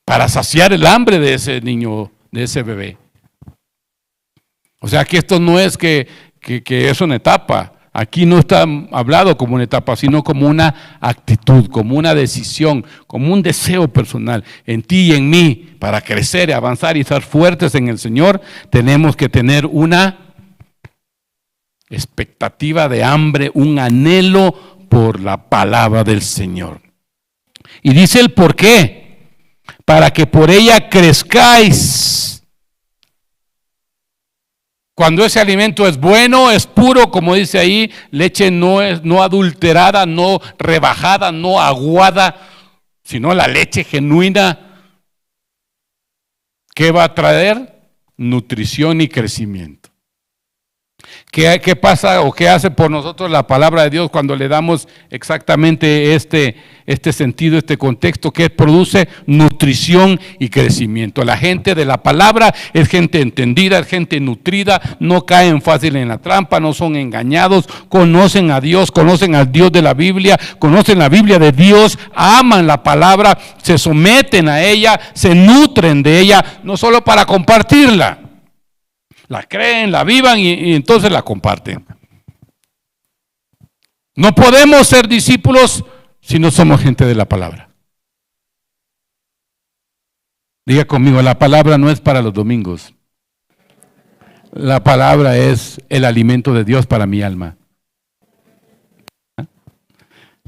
para saciar el hambre de ese niño, de ese bebé. O sea que esto no es que es una etapa. Aquí no está hablado como una etapa, sino como una actitud, como una decisión, como un deseo personal en ti y en mí. Para crecer, avanzar y ser fuertes en el Señor, tenemos que tener una expectativa de hambre, un anhelo por la palabra del Señor. Y dice el por qué: para que por ella crezcáis. Cuando ese alimento es bueno, es puro, como dice ahí, leche no adulterada, no rebajada, no aguada, sino la leche genuina, ¿qué va a traer? Nutrición y crecimiento. ¿Qué pasa o qué hace por nosotros la palabra de Dios cuando le damos exactamente este sentido, este contexto? Que produce nutrición y crecimiento. La gente de la palabra es gente entendida, es gente nutrida, no caen fácil en la trampa, no son engañados, conocen a Dios, conocen al Dios de la Biblia, conocen la Biblia de Dios, aman la palabra, se someten a ella, se nutren de ella, no solo para compartirla. La creen, la vivan y entonces la comparten. No podemos ser discípulos si no somos gente de la palabra. Diga conmigo, la palabra no es para los domingos. La palabra es el alimento de Dios para mi alma.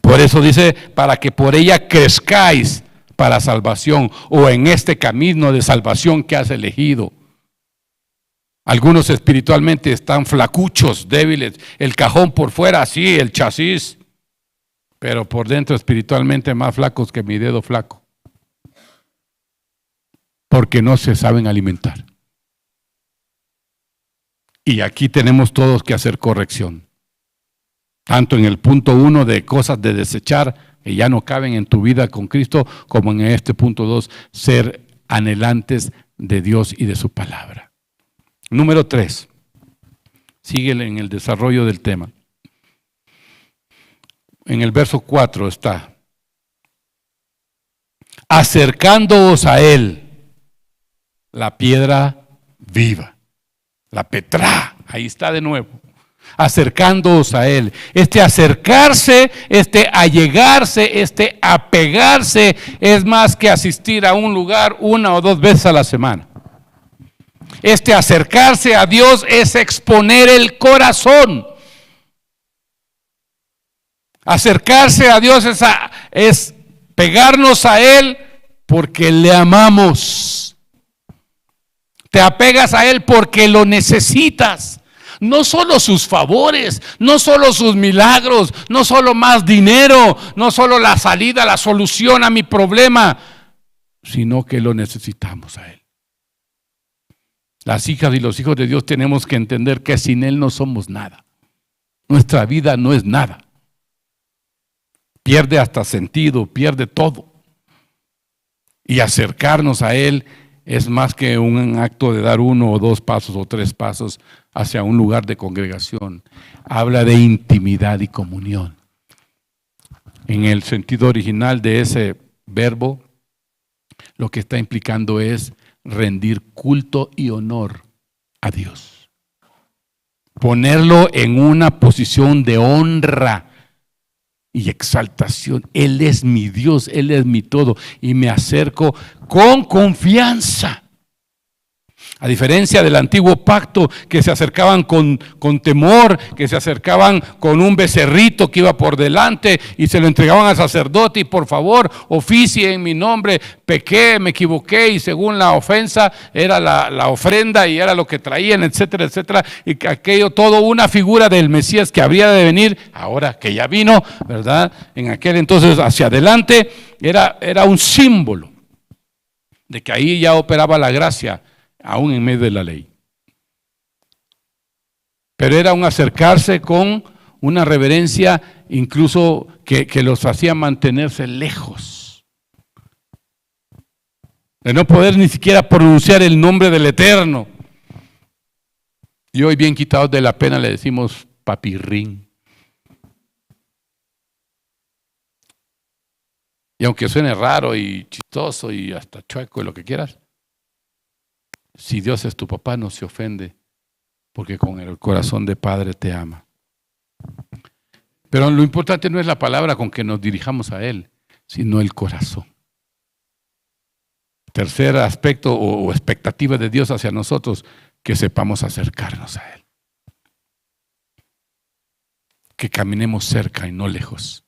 Por eso dice, para que por ella crezcáis. para salvación o en este camino de salvación que has elegido. Algunos espiritualmente están flacuchos, débiles, el cajón por fuera, sí, el chasis, pero por dentro espiritualmente más flacos que mi dedo flaco, porque no se saben alimentar. Y aquí tenemos todos que hacer corrección, tanto en el punto 1 de cosas de desechar que ya no caben en tu vida con Cristo, como en este punto 2, ser anhelantes de Dios y de su palabra. Número 3, síguele en el desarrollo del tema. En el verso 4 está: acercándoos a Él, la piedra viva, la Petrá, ahí está de nuevo. Acercándoos a Él. Este acercarse, este allegarse, este apegarse es más que asistir a un lugar 1 o 2 veces a la semana. Este acercarse a Dios es exponer el corazón. Acercarse a Dios es pegarnos a Él porque le amamos. Te apegas a Él porque lo necesitas. No solo sus favores, no solo sus milagros, no solo más dinero, no solo la salida, la solución a mi problema, sino que lo necesitamos a Él. Las hijas y los hijos de Dios tenemos que entender que sin Él no somos nada. Nuestra vida no es nada. Pierde hasta sentido, pierde todo. Y acercarnos a Él es más que un acto de dar 1 o 2 pasos o 3 pasos hacia un lugar de congregación. Habla de intimidad y comunión. En el sentido original de ese verbo, lo que está implicando es rendir culto y honor a Dios. Ponerlo en una posición de honra y exaltación. Él es mi Dios, Él es mi todo, y me acerco con confianza. A diferencia del antiguo pacto, que se acercaban con temor, que se acercaban con un becerrito que iba por delante y se lo entregaban al sacerdote, y por favor, oficie en mi nombre, pequé, me equivoqué, y según la ofensa era la ofrenda y era lo que traían, etcétera, etcétera, y aquello todo una figura del Mesías que habría de venir, ahora que ya vino, ¿verdad? En aquel entonces hacia adelante era un símbolo de que ahí ya operaba la gracia, aún en medio de la ley. Pero era un acercarse con una reverencia incluso que los hacía mantenerse lejos. De no poder ni siquiera pronunciar el nombre del Eterno. Y hoy, bien quitados de la pena, le decimos papirrín. Y aunque suene raro y chistoso y hasta chueco y lo que quieras, si Dios es tu papá, no se ofende, porque con el corazón de padre te ama. Pero lo importante no es la palabra con que nos dirijamos a Él, sino el corazón. Tercer aspecto o expectativa de Dios hacia nosotros, que sepamos acercarnos a Él. Que caminemos cerca y no lejos.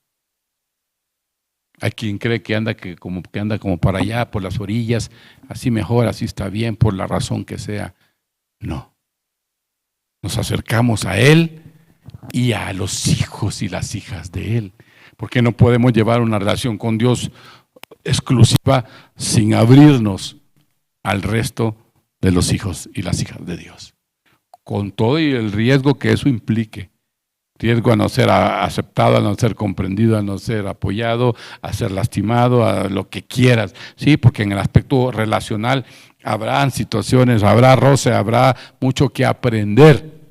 Hay quien cree que anda como para allá, por las orillas, así mejor, así está bien, por la razón que sea. No. Nos acercamos a Él y a los hijos y las hijas de Él. Porque no podemos llevar una relación con Dios exclusiva sin abrirnos al resto de los hijos y las hijas de Dios. Con todo y el riesgo que eso implique. Riesgo a no ser aceptado, a no ser comprendido, a no ser apoyado, a ser lastimado, a lo que quieras. Sí, porque en el aspecto relacional habrán situaciones, habrá roce, habrá mucho que aprender,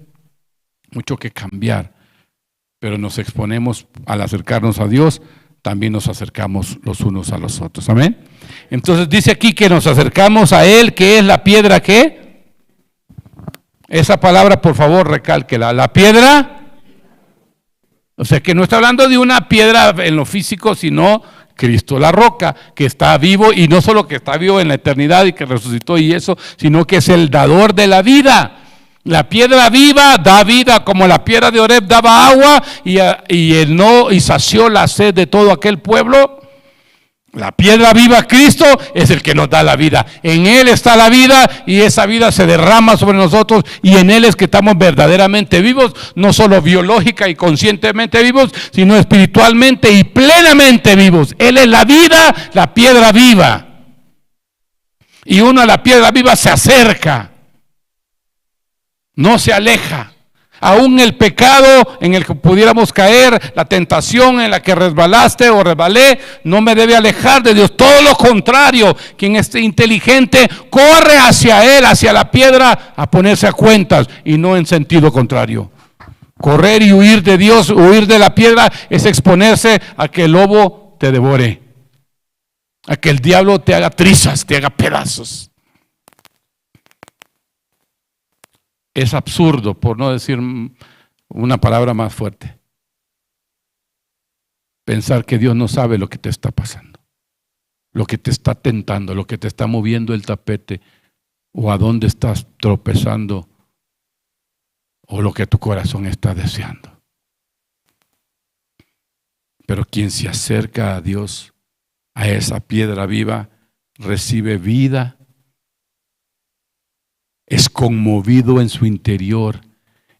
mucho que cambiar. Pero nos exponemos al acercarnos a Dios, también nos acercamos los unos a los otros. Amén. Entonces dice aquí que nos acercamos a Él, que es la piedra que. Esa palabra, por favor, recálquela. La piedra. O sea que no está hablando de una piedra en lo físico, sino Cristo la roca, que está vivo, y no solo que está vivo en la eternidad y que resucitó y eso, sino que es el dador de la vida. La piedra viva da vida, como la piedra de Oreb daba agua y sació la sed de todo aquel pueblo. La piedra viva, Cristo, es el que nos da la vida. En Él está la vida y esa vida se derrama sobre nosotros y en Él es que estamos verdaderamente vivos, no solo biológica y conscientemente vivos, sino espiritualmente y plenamente vivos. Él es la vida, la piedra viva. Y uno a la piedra viva se acerca, no se aleja. Aún el pecado en el que pudiéramos caer, la tentación en la que resbalaste o resbalé, no me debe alejar de Dios. Todo lo contrario, quien es inteligente corre hacia Él, hacia la piedra, a ponerse a cuentas y no en sentido contrario. Correr y huir de Dios, huir de la piedra, es exponerse a que el lobo te devore, a que el diablo te haga trizas, te haga pedazos. Es absurdo, por no decir una palabra más fuerte, pensar que Dios no sabe lo que te está pasando, lo que te está tentando, lo que te está moviendo el tapete, o a dónde estás tropezando, o lo que tu corazón está deseando. Pero quien se acerca a Dios, a esa piedra viva, recibe vida, es conmovido en su interior,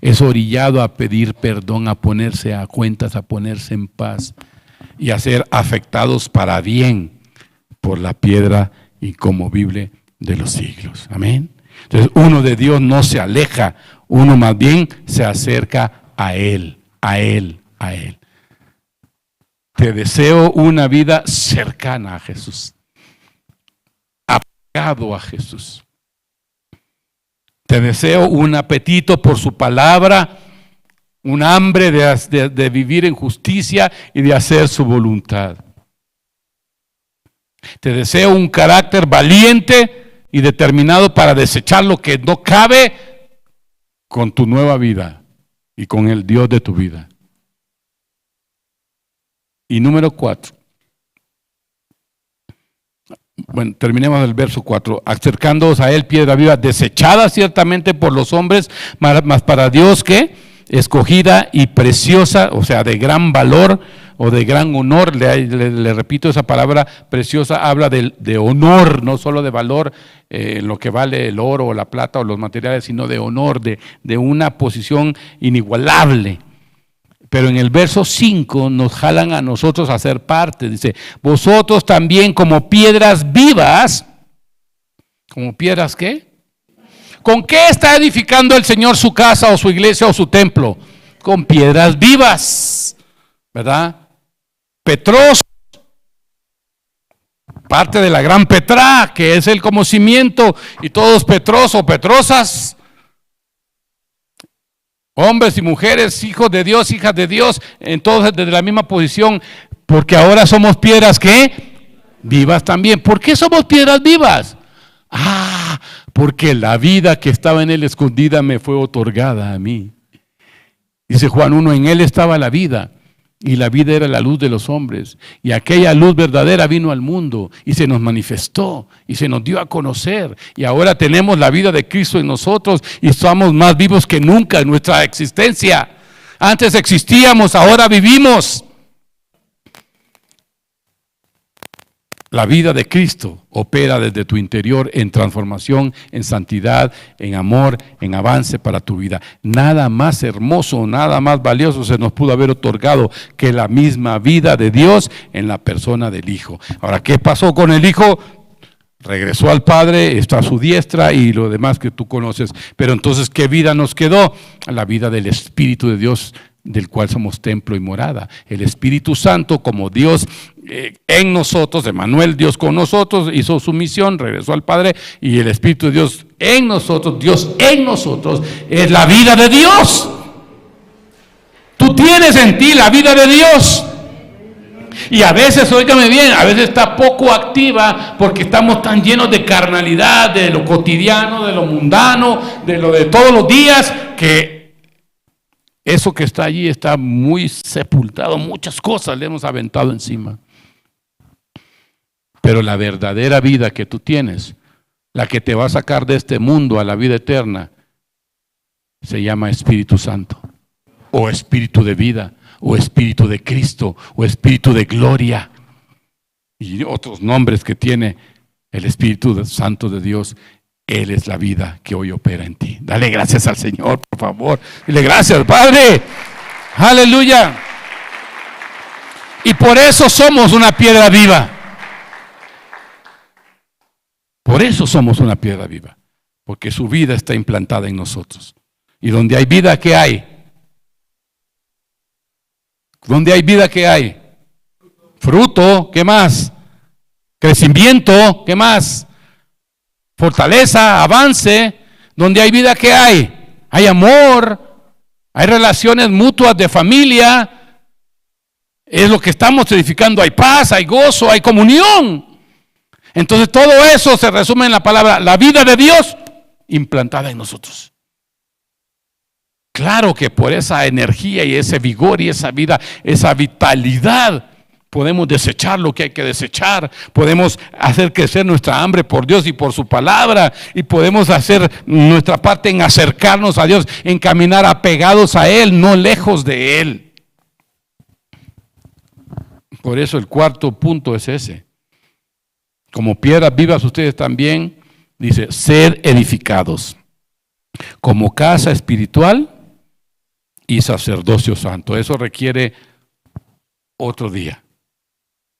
es orillado a pedir perdón, a ponerse a cuentas, a ponerse en paz y a ser afectados para bien por la piedra inconmovible de los siglos. Amén. Entonces uno de Dios no se aleja, uno más bien se acerca a Él, a Él, a Él. Te deseo una vida cercana a Jesús, apegado a Jesús. Te deseo un apetito por su palabra, un hambre de vivir en justicia y de hacer su voluntad. Te deseo un carácter valiente y determinado para desechar lo que no cabe con tu nueva vida y con el Dios de tu vida. Y número 4. Bueno, terminemos el verso 4. Acercándoos a Él, piedra viva, desechada ciertamente por los hombres, mas para Dios, ¿qué? Escogida y preciosa, o sea, de gran valor o de gran honor. Le repito, esa palabra preciosa habla de honor, no solo de valor, lo que vale el oro o la plata o los materiales, sino de honor, de una posición inigualable. Pero en el verso 5 nos jalan a nosotros a ser parte. Dice, vosotros también como piedras vivas. ¿Como piedras qué? ¿Con qué está edificando el Señor su casa o su iglesia o su templo? Con piedras vivas, ¿verdad? Petros, parte de la gran Petra, que es el como cimiento, y todos petros o petrosas. Hombres y mujeres, hijos de Dios, hijas de Dios, entonces desde la misma posición, porque ahora somos piedras ¿qué? Vivas también. ¿Por qué somos piedras vivas? Porque la vida que estaba en Él escondida me fue otorgada a mí. Dice Juan 1, en Él estaba la vida, y la vida era la luz de los hombres, y aquella luz verdadera vino al mundo, y se nos manifestó, y se nos dio a conocer, y ahora tenemos la vida de Cristo en nosotros, y estamos más vivos que nunca en nuestra existencia. Antes existíamos, ahora vivimos. La vida de Cristo opera desde tu interior en transformación, en santidad, en amor, en avance para tu vida. Nada más hermoso, nada más valioso se nos pudo haber otorgado que la misma vida de Dios en la persona del Hijo. Ahora, ¿qué pasó con el Hijo? Regresó al Padre, está a su diestra y lo demás que tú conoces. Pero entonces, ¿qué vida nos quedó? La vida del Espíritu de Dios, del cual somos templo y morada. El Espíritu Santo como Dios en nosotros, Emmanuel, Dios con nosotros, hizo su misión, regresó al Padre, y el Espíritu de Dios en nosotros, Dios en nosotros, es la vida de Dios. Tú tienes en ti la vida de Dios. Y a veces, óigame bien, a veces está poco activa porque estamos tan llenos de carnalidad, de lo cotidiano, de lo mundano, de lo de todos los días, que eso que está allí está muy sepultado, muchas cosas le hemos aventado encima. Pero la verdadera vida que tú tienes, la que te va a sacar de este mundo a la vida eterna, se llama Espíritu Santo, o Espíritu de vida, o Espíritu de Cristo, o Espíritu de gloria. y otros nombres que tiene el Espíritu Santo de Dios. Él es la vida que hoy opera en ti. Dale gracias al Señor, por favor. Dile gracias, Padre. Aleluya. Y por eso somos una piedra viva. Por eso somos una piedra viva. Porque su vida está implantada en nosotros. Y donde hay vida, ¿qué hay? Donde hay vida, ¿qué hay? Fruto, ¿qué más? Crecimiento, ¿qué más? Fortaleza, avance. Donde hay vida, ¿qué hay? Hay amor, hay relaciones mutuas de familia. Es lo que estamos edificando. Hay paz, hay gozo, hay comunión. Entonces todo eso se resume en la palabra, la vida de Dios implantada en nosotros. Claro que por esa energía y ese vigor y esa vida, esa vitalidad, podemos desechar lo que hay que desechar, podemos hacer crecer nuestra hambre por Dios y por su palabra, y podemos hacer nuestra parte en acercarnos a Dios, en caminar apegados a Él, no lejos de Él. Por eso el cuarto punto es ese. Como piedras vivas ustedes también, dice, ser edificados como casa espiritual y sacerdocio santo. Eso requiere otro día.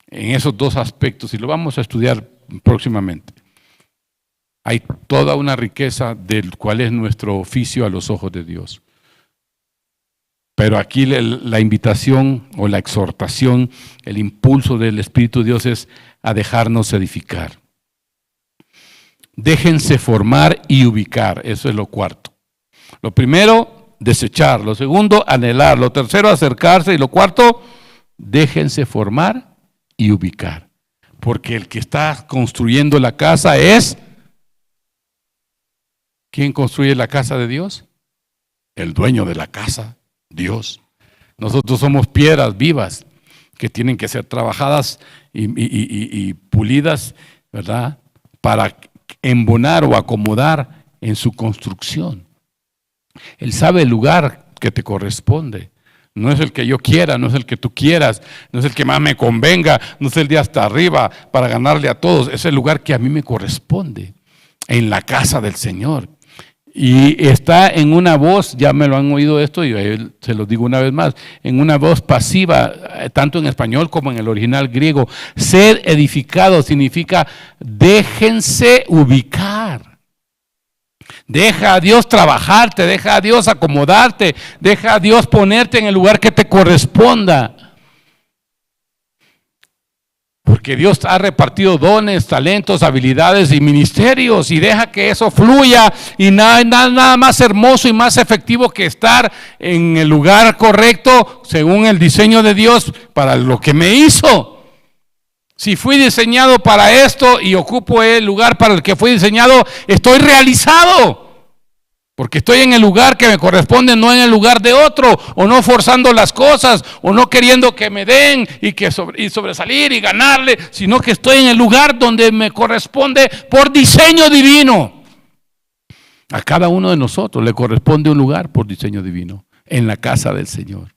En esos dos aspectos, y lo vamos a estudiar próximamente. Hay toda una riqueza del cual es nuestro oficio a los ojos de Dios. Pero aquí la invitación o la exhortación, el impulso del Espíritu de Dios es a dejarnos edificar. Déjense formar y ubicar, eso es lo cuarto. Lo primero, desechar. Lo segundo, anhelar. Lo tercero, acercarse. Y lo cuarto, déjense formar y ubicar. Porque el que está construyendo la casa es... ¿Quién construye la casa de Dios? El dueño de la casa, Dios. Nosotros somos piedras vivas que tienen que ser trabajadas y pulidas, ¿verdad? Para embonar o acomodar en su construcción. Él sabe el lugar que te corresponde. No es el que yo quiera, no es el que tú quieras, no es el que más me convenga, no es el de hasta arriba para ganarle a todos. Es el lugar que a mí me corresponde, en la casa del Señor. Y está en una voz, ya me lo han oído esto y se lo digo una vez más, en una voz pasiva, tanto en español como en el original griego. Ser edificado significa déjense ubicar. Deja a Dios trabajarte, deja a Dios acomodarte, deja a Dios ponerte en el lugar que te corresponda. Porque Dios ha repartido dones, talentos, habilidades y ministerios, y deja que eso fluya. Y nada más hermoso y más efectivo que estar en el lugar correcto según el diseño de Dios para lo que me hizo. Si fui diseñado para esto y ocupo el lugar para el que fui diseñado, estoy realizado. Porque estoy en el lugar que me corresponde, no en el lugar de otro, o no forzando las cosas, o no queriendo que me den y sobresalir y ganarle, sino que estoy en el lugar donde me corresponde por diseño divino. A cada uno de nosotros le corresponde un lugar por diseño divino, en la casa del Señor.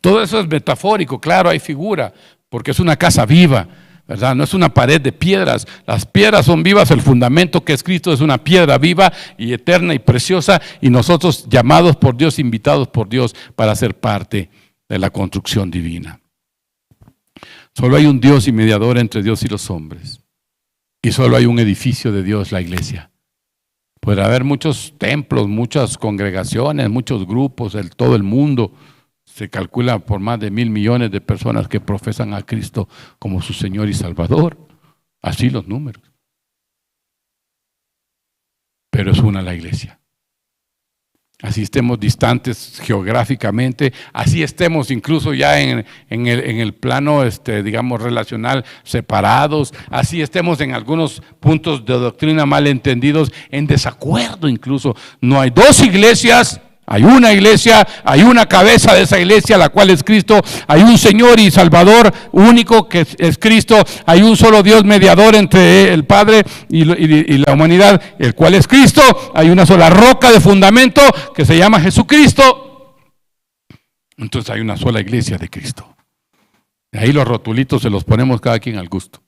Todo eso es metafórico, claro, hay figura, porque es una casa viva, ¿verdad? No es una pared de piedras. Las piedras son vivas, el fundamento que es Cristo es una piedra viva y eterna y preciosa, y nosotros llamados por Dios, invitados por Dios para ser parte de la construcción divina. Solo hay un Dios y mediador entre Dios y los hombres, y solo hay un edificio de Dios, la iglesia. Puede haber muchos templos, muchas congregaciones, muchos grupos en todo el mundo. Se calcula por más de 1,000 millones de personas que profesan a Cristo como su Señor y Salvador. Así los números. Pero es una la iglesia. Así estemos distantes geográficamente, así estemos incluso ya en el plano, digamos, relacional separados, así estemos en algunos puntos de doctrina mal entendidos, en desacuerdo incluso. No hay dos iglesias. Hay una iglesia, hay una cabeza de esa iglesia, la cual es Cristo. Hay un Señor y Salvador único que es Cristo. Hay un solo Dios mediador entre el Padre y la humanidad, el cual es Cristo. Hay una sola roca de fundamento que se llama Jesucristo. Entonces hay una sola iglesia de Cristo. Y ahí los rotulitos se los ponemos cada quien al gusto.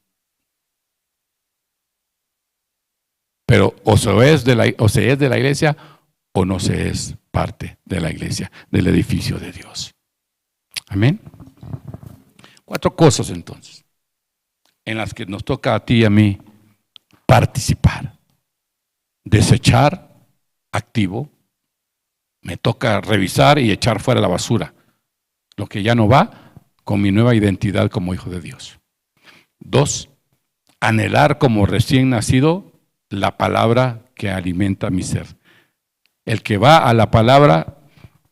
Pero o se es de la iglesia o no se es parte de la iglesia, del edificio de Dios. Amén. 4 cosas entonces, en las que nos toca a ti y a mí participar. Desechar, activo. Me toca revisar y echar fuera la basura, lo que ya no va con mi nueva identidad como hijo de Dios. 2, anhelar como recién nacido la palabra que alimenta mi ser. El que va a la palabra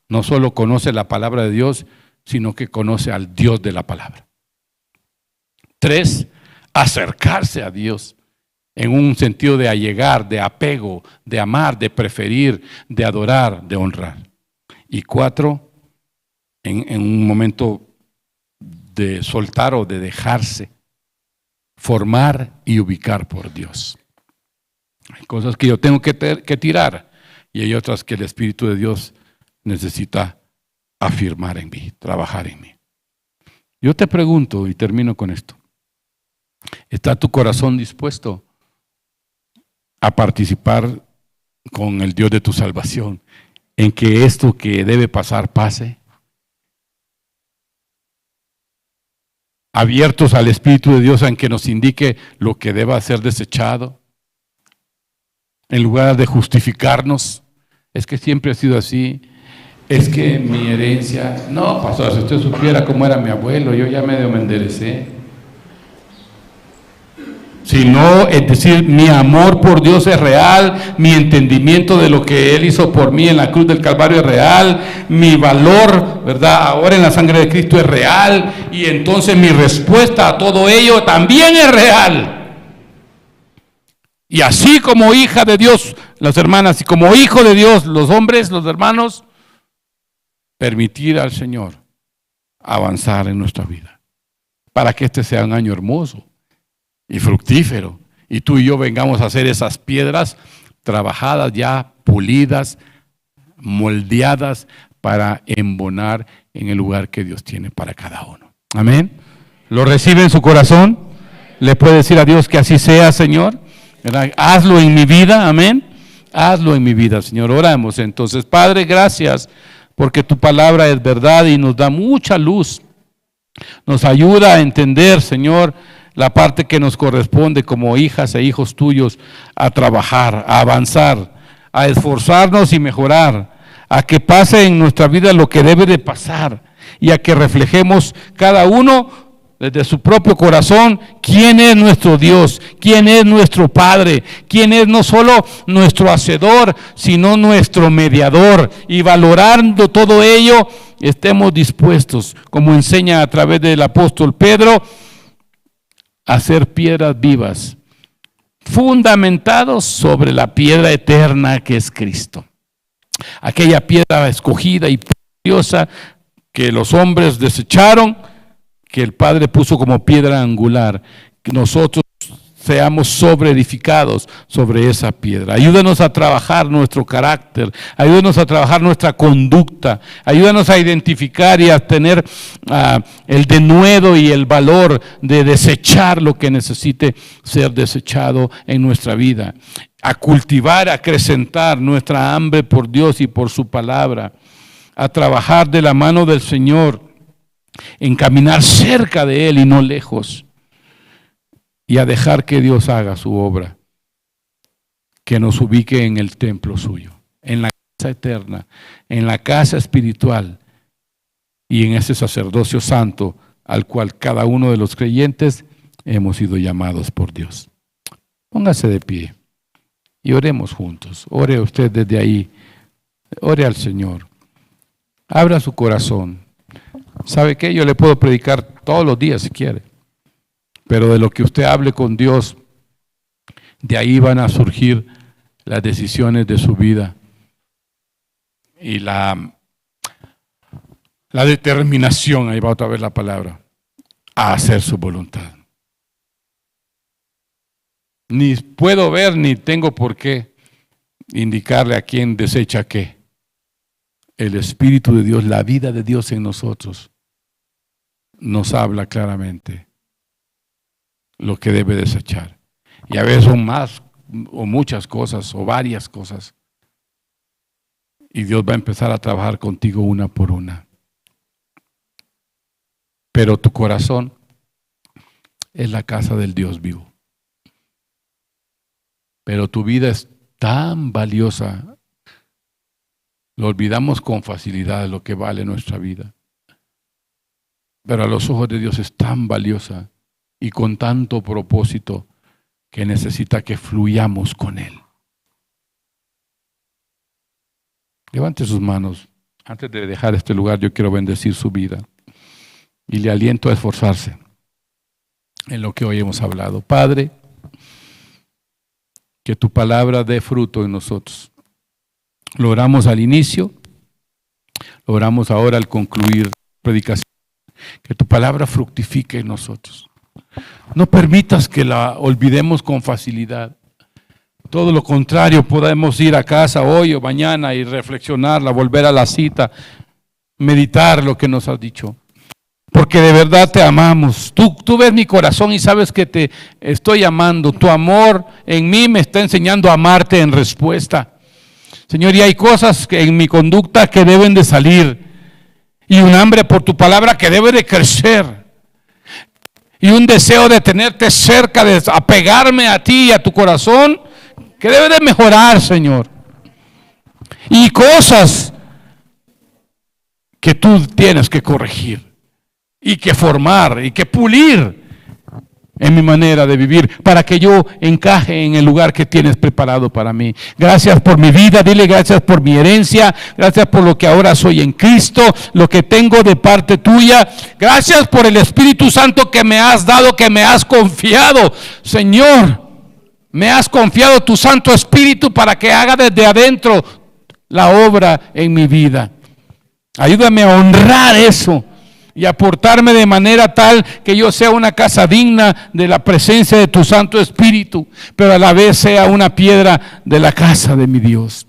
no solo conoce la palabra de Dios, sino que conoce al Dios de la palabra. 3, acercarse a Dios en un sentido de allegar, de apego, de amar, de preferir, de adorar, de honrar. Y 4, en un momento de soltar o de dejarse formar y ubicar por Dios. Hay cosas que yo tengo que tirar y hay otras que el Espíritu de Dios necesita afirmar en mí, trabajar en mí. Yo te pregunto y termino con esto. ¿Está tu corazón dispuesto a participar con el Dios de tu salvación en que esto que debe pasar pase? Abiertos al Espíritu de Dios en que nos indique lo que deba ser desechado, en lugar de justificarnos. Es que siempre ha sido así. Es que mi herencia, no, pastor, si usted supiera cómo era mi abuelo, yo ya medio me enderecé. Sino, es decir, mi amor por Dios es real, mi entendimiento de lo que Él hizo por mí en la cruz del Calvario es real, mi valor, ¿verdad?, ahora en la sangre de Cristo es real, y entonces mi respuesta a todo ello también es real. Y así como hija de Dios, las hermanas, y como hijo de Dios, los hombres, los hermanos, permitir al Señor avanzar en nuestra vida, para que este sea un año hermoso y fructífero, y tú y yo vengamos a hacer esas piedras trabajadas ya, pulidas, moldeadas para embonar en el lugar que Dios tiene para cada uno. Amén. ¿Lo recibe en su corazón? ¿Le puede decir a Dios que así sea, Señor? ¿Verdad? Hazlo en mi vida, amén. Hazlo en mi vida, Señor. Oramos entonces. Padre, gracias porque tu palabra es verdad y nos da mucha luz. Nos ayuda a entender, Señor, la parte que nos corresponde como hijas e hijos tuyos, a trabajar, a avanzar, a esforzarnos y mejorar, a que pase en nuestra vida lo que debe de pasar y a que reflejemos cada uno desde su propio corazón quién es nuestro Dios, quién es nuestro Padre, quién es no solo nuestro hacedor, sino nuestro mediador, y valorando todo ello, estemos dispuestos, como enseña a través del apóstol Pedro, hacer piedras vivas, fundamentados sobre la piedra eterna que es Cristo. Aquella piedra escogida y preciosa que los hombres desecharon, que el Padre puso como piedra angular, que nosotros seamos sobreedificados sobre esa piedra. Ayúdanos a trabajar nuestro carácter, ayúdanos a trabajar nuestra conducta, ayúdanos a identificar y a tener el denuedo y el valor de desechar lo que necesite ser desechado en nuestra vida, a cultivar, a acrecentar nuestra hambre por Dios y por su palabra, a trabajar de la mano del Señor, en caminar cerca de Él y no lejos, y a dejar que Dios haga su obra, que nos ubique en el templo suyo, en la casa eterna, en la casa espiritual y en ese sacerdocio santo al cual cada uno de los creyentes hemos sido llamados por Dios. Póngase de pie y oremos juntos. Ore usted desde ahí, ore al Señor, abra su corazón. ¿Sabe qué? Yo le puedo predicar todos los días si quiere, pero de lo que usted hable con Dios, de ahí van a surgir las decisiones de su vida y la determinación, ahí va otra vez la palabra, a hacer su voluntad. Ni puedo ver ni tengo por qué indicarle a quién desecha qué. El Espíritu de Dios, la vida de Dios en nosotros, nos habla claramente lo que debe desechar. Y a veces son más o muchas cosas o varias cosas. Y Dios va a empezar a trabajar contigo una por una. Pero tu corazón es la casa del Dios vivo. Pero tu vida es tan valiosa. Lo olvidamos con facilidad de lo que vale nuestra vida. Pero a los ojos de Dios es tan valiosa y con tanto propósito que necesita que fluyamos con Él. Levante sus manos. Antes de dejar este lugar, yo quiero bendecir su vida y le aliento a esforzarse en lo que hoy hemos hablado. Padre, que tu palabra dé fruto en nosotros. Lo oramos al inicio, lo oramos ahora al concluir la predicación. Que tu palabra fructifique en nosotros. No permitas que la olvidemos con facilidad. Todo lo contrario, podemos ir a casa hoy o mañana y reflexionarla, volver a la cita, meditar lo que nos has dicho. Porque de verdad te amamos. Tú ves mi corazón y sabes que te estoy amando. Tu amor en mí me está enseñando a amarte en respuesta. Señor, y hay cosas que en mi conducta que deben de salir. Y un hambre por tu palabra que debe de crecer. Y un deseo de tenerte cerca, de apegarme a ti y a tu corazón, que debe de mejorar, Señor. Y cosas que tú tienes que corregir y que formar y que pulir en mi manera de vivir para que yo encaje en el lugar que tienes preparado para mí. Gracias por mi vida, dile gracias por mi herencia, gracias por lo que ahora soy en Cristo, lo que tengo de parte tuya. Gracias por el Espíritu Santo que me has dado, que me has confiado. Señor, me has confiado tu Santo Espíritu para que haga desde adentro la obra en mi vida. Ayúdame a honrar eso y aportarme de manera tal que yo sea una casa digna de la presencia de tu Santo Espíritu, pero a la vez sea una piedra de la casa de mi Dios.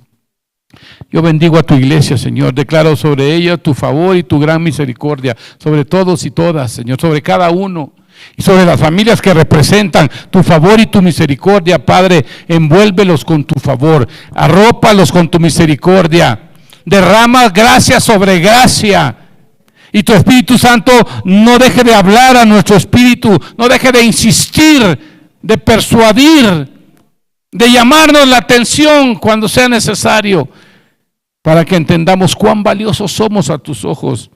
Yo bendigo a tu iglesia, Señor, declaro sobre ella tu favor y tu gran misericordia, sobre todos y todas, Señor, sobre cada uno y sobre las familias que representan tu favor y tu misericordia, Padre. Envuélvelos con tu favor, arrópalos con tu misericordia, derrama gracia sobre gracia. Y tu Espíritu Santo no deje de hablar a nuestro espíritu, no deje de insistir, de persuadir, de llamarnos la atención cuando sea necesario, para que entendamos cuán valiosos somos a tus ojos,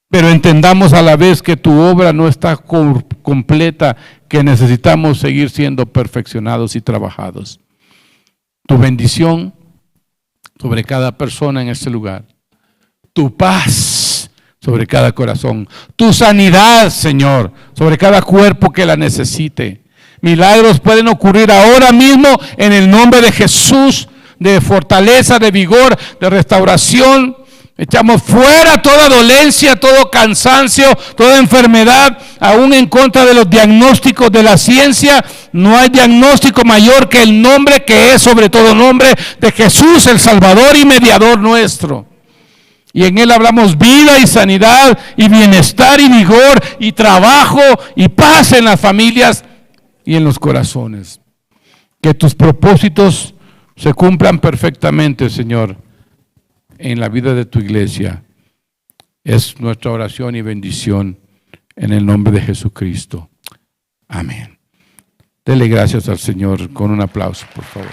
pero entendamos a la vez que tu obra no está completa, que necesitamos seguir siendo perfeccionados y trabajados. Tu bendición sobre cada persona en este lugar, tu paz sobre cada corazón, tu sanidad, Señor, sobre cada cuerpo que la necesite. Milagros pueden ocurrir ahora mismo en el nombre de Jesús, de fortaleza, de vigor, de restauración. Echamos fuera toda dolencia, todo cansancio, toda enfermedad, aún en contra de los diagnósticos de la ciencia. No hay diagnóstico mayor que el nombre que es sobre todo nombre de Jesús, el Salvador y mediador nuestro. Y en Él hablamos vida y sanidad y bienestar y vigor y trabajo y paz en las familias y en los corazones. Que tus propósitos se cumplan perfectamente, Señor, en la vida de tu iglesia. Es nuestra oración y bendición en el nombre de Jesucristo. Amén. Dele gracias al Señor con un aplauso, por favor.